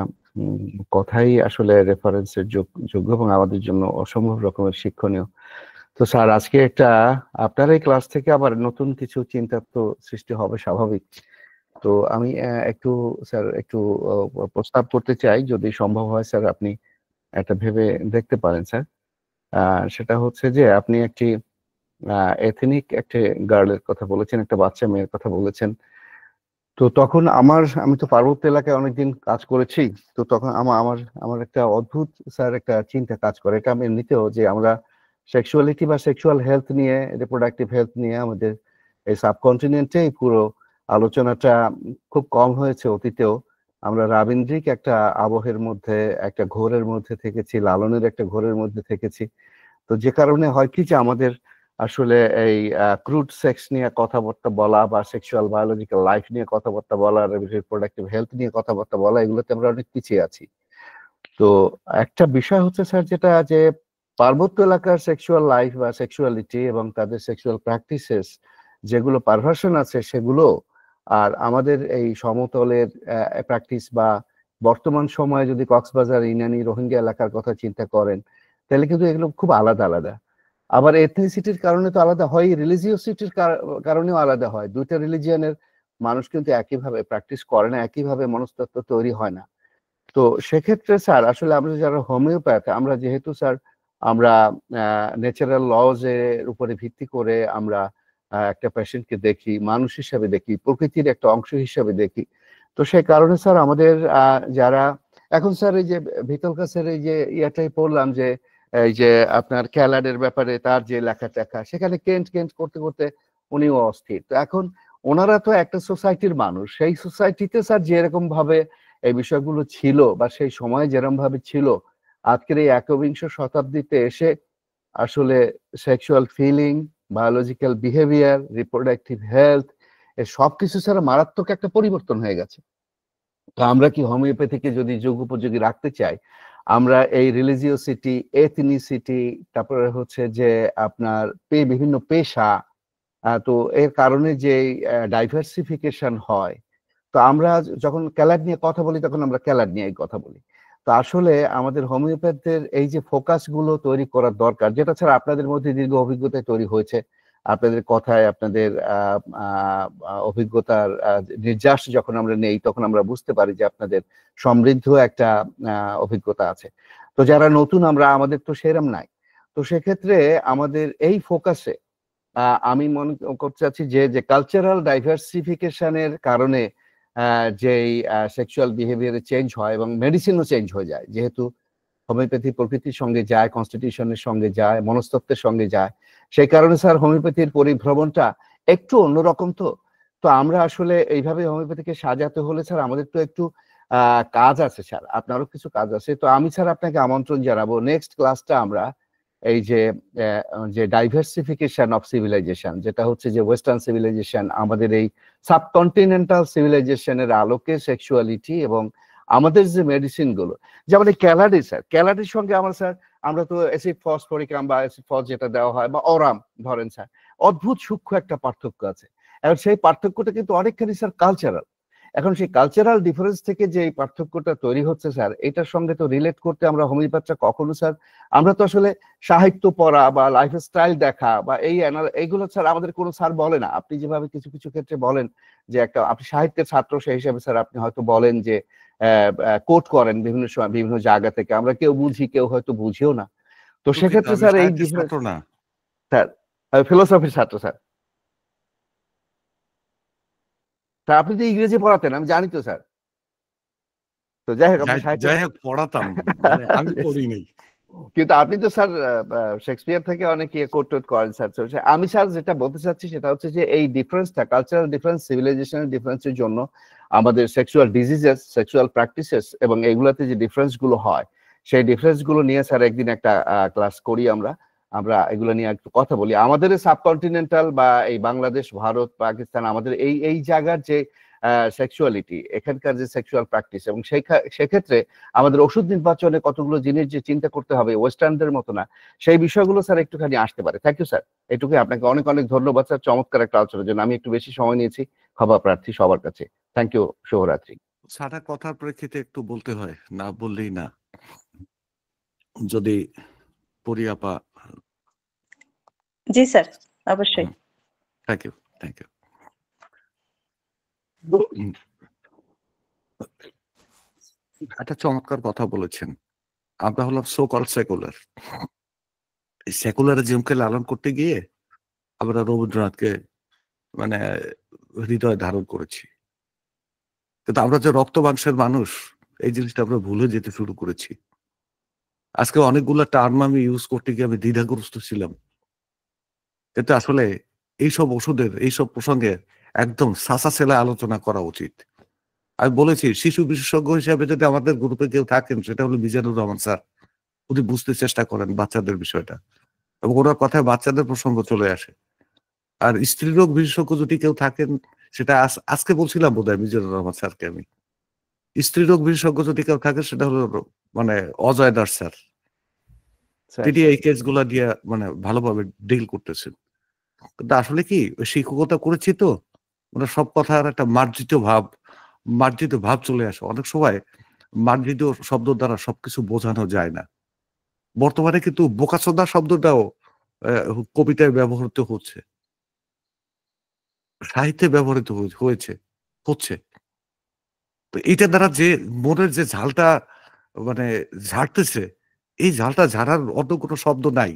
কথাই আসলে রেফারেন্সের যোগ্য এবং আমাদের জন্য অসম্ভব রকমের শিক্ষণীয়। তো স্যার আজকে একটা আপনার এই ক্লাস থেকে আবার নতুন কিছু চিন্তা তো সৃষ্টি হবে স্বাভাবিক। তো আমি একটু স্যার একটু প্রস্তাব করতে চাই, যদি সম্ভব হয় স্যার আপনি একটা ভেবে দেখতে পারেন স্যার। সেটা হচ্ছে যে আপনি একটি এথনিক একটা গার্লের কথা বলেছেন, একটা বাচ্চা মেয়ের কথা বলেছেন। তো তখন আমি তো পার্বত্য এলাকায় অনেকদিন কাজ করেছি। তো তখন আমার একটা অদ্ভুত স্যার একটা চিন্তা কাজ করে, এটা আমি এমনিতেও, যে আমরা সেক্সুয়ালিটি বা সেক্সুয়াল হেলথ নিয়ে, রিপ্রোডাক্টিভ হেলথ নিয়ে আমাদের এই সাবকন্টিনেন্টে পুরো আলোচনাটা খুব কম হয়েছে। অতীতেও আমরা রাবীন্দ্রিক একটা আবহের মধ্যে, একটা ঘোরের মধ্যে থেকেছি, লালনের একটা ঘোরের মধ্যে থেকেছি। তো যে কারণে হয় কি যে আমাদের আসলে এই ক্রুড সেক্স নিয়ে কথাবার্তা বলা বা সেক্সুয়াল বায়োলজিক্যাল লাইফ নিয়ে কথাবার্তা বলা, রিপ্রোডাক্টিভ হেলথ নিয়ে কথাবার্তা বলা, এগুলোতে আমরা অনেক পিছিয়ে আছি। তো একটা বিষয় হচ্ছে স্যার যেটা, যে পার্বত্য এলাকার সেক্সুয়াল লাইফ বা সেক্সুয়ালিটি এবং তাদের সেক্সুয়াল প্র্যাকটিসেস যেগুলো পারভার্সন আছে সেগুলো, আর আমাদের এই সমতলের প্র্যাকটিস বা বর্তমান সময়ে যদি কক্সবাজার, ইনানি, রোহিঙ্গা এলাকার কথা চিন্তা করেন, তাহলে কিন্তু এগুলো খুব আলাদা আলাদা। আবার এথনিসিটির কারণে তো আলাদা হয়, রিলিজিওসিটির কারণেও আলাদা হয়। দুইটা রিলিজিয়নের মানুষ কিন্তু একইভাবে প্র্যাকটিস করে না, একইভাবে মনস্তত্ত্ব তৈরি হয় না। তো সেক্ষেত্রে স্যার আসলে আমরা যারা হোমিওপ্যাথ, আমরা যেহেতু স্যার আমরা ন্যাচারাল লজ এর উপরে ভিত্তি করে আমরা একটা পেশেন্টকে দেখি, মানুষ হিসাবে দেখি, প্রকৃতির একটা অংশ হিসাবে দেখি। তো সেই কারণে স্যার আমাদের যারা এখন স্যার এই যে ভিতলকা স্যার এই যে ইয়াটাই পড়লাম, যে এই যে আপনার ক্যালাডের ব্যাপারে তার যে লেখা টেখা, সেখানে কেন্ট কেন্ট করতে করতে উনিও অস্থির। তো এখন ওনারা তো একটা সোসাইটির মানুষ, সেই সোসাইটিতে স্যার যেরকম ভাবে এই বিষয়গুলো ছিল বা সেই সময় যেরকম ভাবে ছিল, আজকের এই একবিংশ শতাব্দীতে এসে আসলে sexual feeling, biological behaviour, reproductive health, এর সবকিছু ছাড়া মারাত্মক একটা পরিবর্তন হয়ে গেছে। তো আমরা কি হোমিওপ্যাথিকে যদি যুগ উপযোগী রাখতে চাই, আমরা এই রিলিজিওসিটি, এথনিসিটি, তারপরে হচ্ছে যে আপনার বিভিন্ন পেশা, তো এর কারণে যে ডাইভার্সিফিকেশন হয়, তো আমরা যখন ক্যালাড নিয়ে কথা বলি তখন আমরা ক্যালাড নিয়ে কথা বলি। তো আসলে আমাদের হোমিওপ্যাথদের এই যে ফোকাস গুলো তৈরি করার দরকার, যেটা ছাড়া আপনাদের মধ্যে দীর্ঘ অভিজ্ঞতায় তৈরি হয়েছে, আপনাদের কথায় আপনাদের অভিজ্ঞতার নির্যাস যখন আমরা নেই, তখন আমরা বুঝতে পারি যে আপনাদের সমৃদ্ধ একটা অভিজ্ঞতা আছে। তো যারা নতুন আমরা, আমাদের তো সেরম নাই। তো সেক্ষেত্রে আমাদের এই ফোকাসে আমি মনে করতে চাচ্ছি যে কালচারাল ডাইভার্সিফিকেশনের কারণে যেই সেক্সুয়াল বিহেভিয়ারে চেঞ্জ হয় এবং মেডিসিনও চেঞ্জ হয়ে যায়, যেহেতু হোমিওপ্যাথি প্রকৃতির সঙ্গে যায়, কনস্টিটিউশনের সঙ্গে যায়, মনস্তত্ত্বের সঙ্গে যায়, সেই কারণে স্যার হোমিওপ্যাথির পরিভ্রমণটা একটু অন্যরকম। তো আমরা আসলে এইভাবে হোমিওপ্যাথিকে সাজাতে হলে স্যার আমাদের তো একটু কাজ আছে স্যার, আপনারও কিছু কাজ আছে। তো আমি স্যার আপনাকে আমন্ত্রণ জানাবো, নেক্সট ক্লাসটা আমরা এই যে যে ডাইভার্সিফিকেশন অফ সিভিলাইজেশন, যেটা হচ্ছে যে ওয়েস্টার্ন সিভিলাইজেশন আমাদের এই সাবকন্টিনেন্টাল সিভিলাইজেশনের আলোকে সেক্সুয়ালিটি এবং আমাদের যে মেডিসিন গুলো, যেমন এই ক্যালাডি স্যার, ক্যালাডির সঙ্গে আমরা স্যার, আমরা তো অ্যাসিড ফসফরিকাম বা অ্যাসিড ফস যেটা দেওয়া হয় বা অরাম ধরেন স্যার, অদ্ভুত সূক্ষ্ম একটা পার্থক্য আছে। এবং সেই পার্থক্যটা কিন্তু অনেকখানি স্যার কালচারাল। এখন সেই কালচারাল ডিফারেন্স থেকে যে এই পার্থক্যটা তৈরি হচ্ছে স্যার, এটার সঙ্গে তো রিলেট করতে আমরা হোমিওপ্যাথরা কখনো স্যার, আমরা তো আসলে সাহিত্য পড়া বা লাইফস্টাইল দেখা বা এইগুলো স্যার আমাদের কোনো স্যার বলে না। আপনি যেভাবে কিছু কিছু ক্ষেত্রে বলেন যে একটা আপনি সাহিত্যের ছাত্র সেই হিসাবে স্যার আপনি হয়তো বলেন যে কোট করেন বিভিন্ন সময় বিভিন্ন জায়গা থেকে, আমরা কেউ বুঝি কেউ হয়তো বুঝিও না। তো সেক্ষেত্রে স্যার এই ডিফারেন্স, না স্যার ফিলোসফির ছাত্র স্যার। স্যার আপনি তো ইংরেজি পড়াতেন আমি জানি তো স্যার। তো যাই হোক আপনি সাহিত্য, যাই হোক পড়াতাম, আমি পড়িনি। কিন্তু আপনি তো স্যার শেক্সপিয়ার থেকে অনেক কোট টোট করেন স্যার। তো আমি স্যার যেটা বলতে চাচ্ছি সেটা হচ্ছে যে এই ডিফারেন্সটা, কালচারাল ডিফারেন্স, সিভিলাইজেশনাল ডিফারেন্সের জন্য আমাদের সেক্সুয়াল ডিজিজেস, সেক্সুয়াল প্র্যাকটিসেস এবং এগুলাতে যে ডিফারেন্স গুলো হয়, সেই ডিফারেন্স গুলো নিয়ে স্যার একদিন একটা ক্লাস করি আমরা আমরা এগুলো নিয়ে একটু কথা বলি। আমাদের সাবকন্টিনেন্টাল বা এই বাংলাদেশ, ভারত, পাকিস্তান, আমাদের এই এই জায়গার যে সেক্সুয়ালিটি, এখানকার যে সেক্সুয়াল প্র্যাকটিস, এবং সেক্ষেত্রে আমাদের ওষুধ নির্বাচনে কতগুলো জিনিস যে চিন্তা করতে হবে ওয়েস্টার্নদের মতো না, সেই বিষয়গুলো স্যার একটুখানি আসতে পারে। থ্যাংক ইউ স্যার, এটুকুই। আপনাকে অনেক অনেক ধন্যবাদ স্যার চমৎকার একটা আলোচনার জন্য। আমি একটু বেশি সময় নিয়েছি, ক্ষমা প্রার্থী সবার কাছে। থ্যাংক ইউ, শুভরাত্রি। সারা কথার প্রেক্ষিতে একটু বলতে হয়, না বললেই না। যদি পরিয়াপা, জি স্যার, অবশ্যই। Thank you, thank you. একটা চমৎকার কথা বলেছেন। আমরা হলাম সো কল সেকুলার। এই সেকুলারিজমকে লালন করতে গিয়ে আমরা রবীন্দ্রনাথকে মানে হৃদয়ে ধারণ করেছি, কিন্তু আমরা যে রক্ত মাংসের মানুষ এই জিনিসটা আমরা ভুলে যেতে শুরু করেছি। আজকে অনেকগুলো টার্ম আমি ইউজ করতে গিয়ে আমি দ্বিধাগ্রস্ত ছিলাম, কিন্তু আসলে এইসব ওষুধের এইসব প্রসঙ্গে একদম সাসা সেলা আলোচনা করা উচিত। আমি বলেছি শিশু বিশেষজ্ঞ হিসেবে যদি আমাদের গ্রুপে কেউ থাকেন সেটা হলো মিজানুর রহমান স্যার। উনি বুঝতে চেষ্টা করেন বাচ্চাদের বিষয়টা, এবং ওনার কথায় বাচ্চাদের প্রসঙ্গ চলে আসে। আর স্ত্রীরোগ বিশেষজ্ঞ যদি কেউ থাকেন, সেটা আজকে বলছিলাম বোধহয় মিজানুর রহমান স্যারকে আমি, স্ত্রীরোগ বিশেষজ্ঞ যদি কেউ থাকে সেটা হলো মানে অজয় দাস স্যার। তিনি এই কেসগুলা দিয়ে মানে ভালোভাবে ডিল করতেছেন। কিন্তু আসলে কি ওই শিক্ষকতা করেছি তো, মানে সব কথার একটা মার্জিত ভাব চলে আসে। অনেক সময় মার্জিত শব্দ দ্বারা সবকিছু বোঝানো যায় না। বর্তমানে কিন্তু বোকাচোদা শব্দটাও কবিতায় ব্যবহৃত হচ্ছে, সাহিত্যে ব্যবহৃত হচ্ছে। তো এটা দ্বারা যে মনের যে ঝালটা মানে ঝাড়তেছে, এই ঝালটা ঝাড়ার অন্য কোনো শব্দ নাই।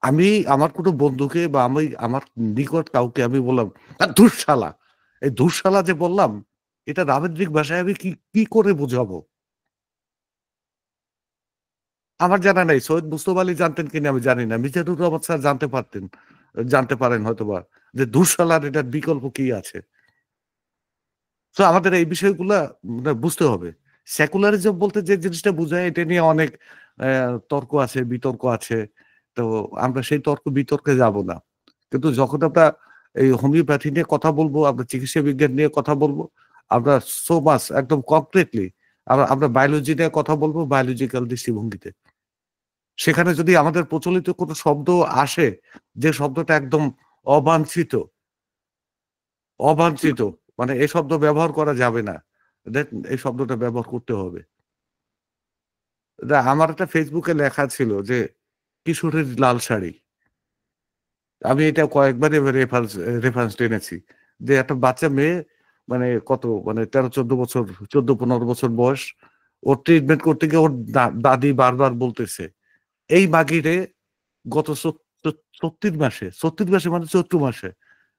আমি আমার কোনো বন্ধুকে বা আমি আমার নিকট কাউকে আমি বললাম, ধুর শালা! এই ধুর শালা যে বললাম, এটা রাবেন্দ্রিক ভাষায় আমি কি করে বোঝাবো? আমার জানা নাই। সৈয়দ মুস্তফা আলী জানতেন কিনা আমি জানি না। মিজানুর রহমান স্যার জানতে পারেন হয়তোবা যে ধুর শালার এটার বিকল্প কি আছে? সো আমাদের এই বিষয়গুলা মানে বুঝতে হবে। সেকুলারিজম বলতে যে জিনিসটা বোঝায় এটা নিয়ে অনেক তর্ক আছে, বিতর্ক আছে। তো আমরা সেই তর্ক বিতর্কে যাব না। কিন্তু যখন আমরা এই হোমিওপ্যাথি নিয়ে কথা বলবো, আমরা চিকিৎসা বিজ্ঞান নিয়ে কথা বলবো, আমরা সো মাচ একদম কংক্রিটলি আমরা বায়োলজি নিয়ে কথা বলবো, বায়োলজিক্যাল দৃষ্টিভঙ্গিতে। সেখানে যদি আমাদের প্রচলিত কোনো শব্দ আসে, যে শব্দটা একদম অবাঞ্ছিত অবাঞ্ছিত মানে এই শব্দ ব্যবহার করা যাবে না, দেন এই শব্দটা ব্যবহার করতে হবে। আমার একটা ফেসবুকে লেখা ছিল যে কিশোরীর লাল শাড়ি। আমি এটা কয়েকবারই রেফারেন্স টেনেছি যে একটা বাচ্চা মেয়ে মানে কত মানে 13-14 বছর 14-15 বছর বয়স, ওর ট্রিটমেন্ট করতে গিয়ে ওর দাদি বারবার বলতেছে এই মাগিরে গত 36 মাসে মানে চৈত্র মাসে,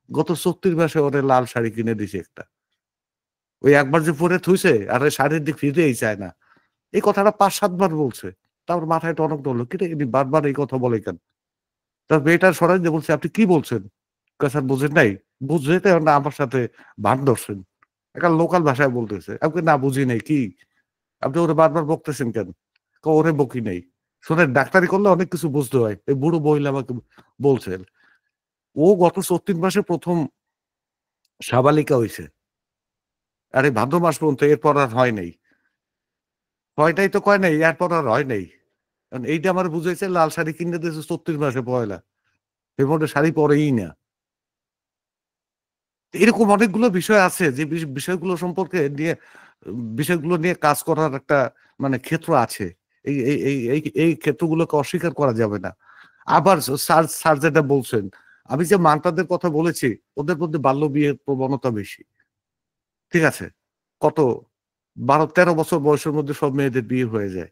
গত 36 মাসে ওরে লাল শাড়ি কিনে দিছে একটা। ওই একবার যে পরে থুইছে আর ওই শাড়ির দিক ফিরতেই চায় না। এই কথাটা 5-7 বার বলছে। তারপর মাথায় টনক ধরলো, কি রে ইনি বারবার এই কথা বলে কেন? তার মেয়েটা সরাই দিয়ে বলছে, আপনি কি বলছেন? কয় স্যার বুঝেন নাই? বুঝতে না আমার সাথে ভান ধরছেন। একটা লোকাল ভাষায় বলতেছে। আমি কই না বুঝি নাই কি? আপনি ওরে বারবার বকতেছেন কেন? ওরে বকি নাই। শোনেন, ডাক্তারি করলে অনেক কিছু বুঝতে হয়। এই বুড়ো মহিলা আমাকে বলছেন। ও গত ৩৪ মাসে ১ম সাবালিকা হইছে। আর এই ভাদ্র মাস পর্যন্ত এরপর আর হয় নাই। হয় নাই তো কয় নাই, এরপর আর হয় নাই। কারণ এইটা আমার বুঝাইছে, লাল শাড়ি কিনে দিয়েছে ৩৬ মাসে পয়লা। এরপরে শাড়ি পরেই না। এরকম অনেকগুলো বিষয় আছে যে বিষয়গুলো সম্পর্কে নিয়ে বিষয়গুলো নিয়ে কাজ করার একটা মানে ক্ষেত্র আছে। এই ক্ষেত্রগুলোকে অস্বীকার করা যাবে না। আবার স্যার যেটা বলছেন, আমি যে মান্তাদের কথা বলেছি, ওদের মধ্যে বাল্য বিয়ের প্রবণতা বেশি। ঠিক আছে? কত ১২-১৩ বছর বয়সের মধ্যে সব মেয়েদের বিয়ে হয়ে যায়।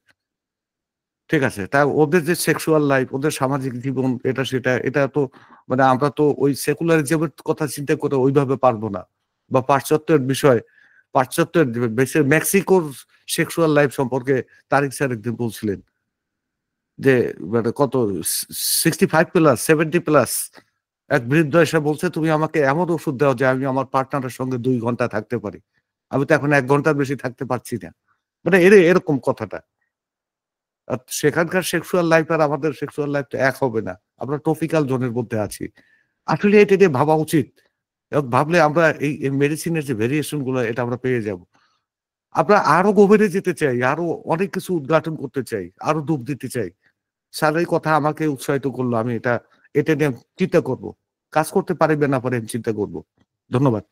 ঠিক আছে? তা ওদের যে সেক্সুয়াল লাইফ, ওদের সামাজিক জীবন, এটা সেটা, এটা তো মানে আমরা তো ওই সেকুলারিজমের কথা চিন্তা করে ওইভাবে পারবো না। বা পাশ্চাত্যের বিষয়, পাশ্চাত্যের মেক্সিকোর সেক্সুয়াল লাইফ সম্পর্কে তারিক স্যার একদিন বলছিলেন যে মানে কত 65 প্লাস 70 প্লাস এক বৃদ্ধ এসে বলছে, তুমি আমাকে এমন ওষুধ দাও যে আমি আমার পার্টনারের সঙ্গে ২ ঘন্টা থাকতে পারি। আমি তো এখন ১ ঘন্টার বেশি থাকতে পারছি না। মানে এরকম কথাটা। সেখানকার সেক্সুয়াল লাইফ আর আমাদের সেক্সুয়াল লাইফ তো এক হবে না। আমরা ট্রপিক্যাল জোনের মধ্যে আছি। আসলে এটা নিয়ে ভাবা উচিত। এবং ভাবলে আমরা এই মেডিসিনের যে ভেরিয়েশন গুলো, এটা আমরা পেয়ে যাব। আমরা আরো গভীরে যেতে চাই, আরো অনেক কিছু উদ্ঘাটন করতে চাই, আরো ডুব দিতে চাই। স্যার এই কথা আমাকে উৎসাহিত করলো। আমি এটা নিয়ে চিন্তা করব। কাজ করতে পারি বা না পারি আমি চিন্তা করব। ধন্যবাদ।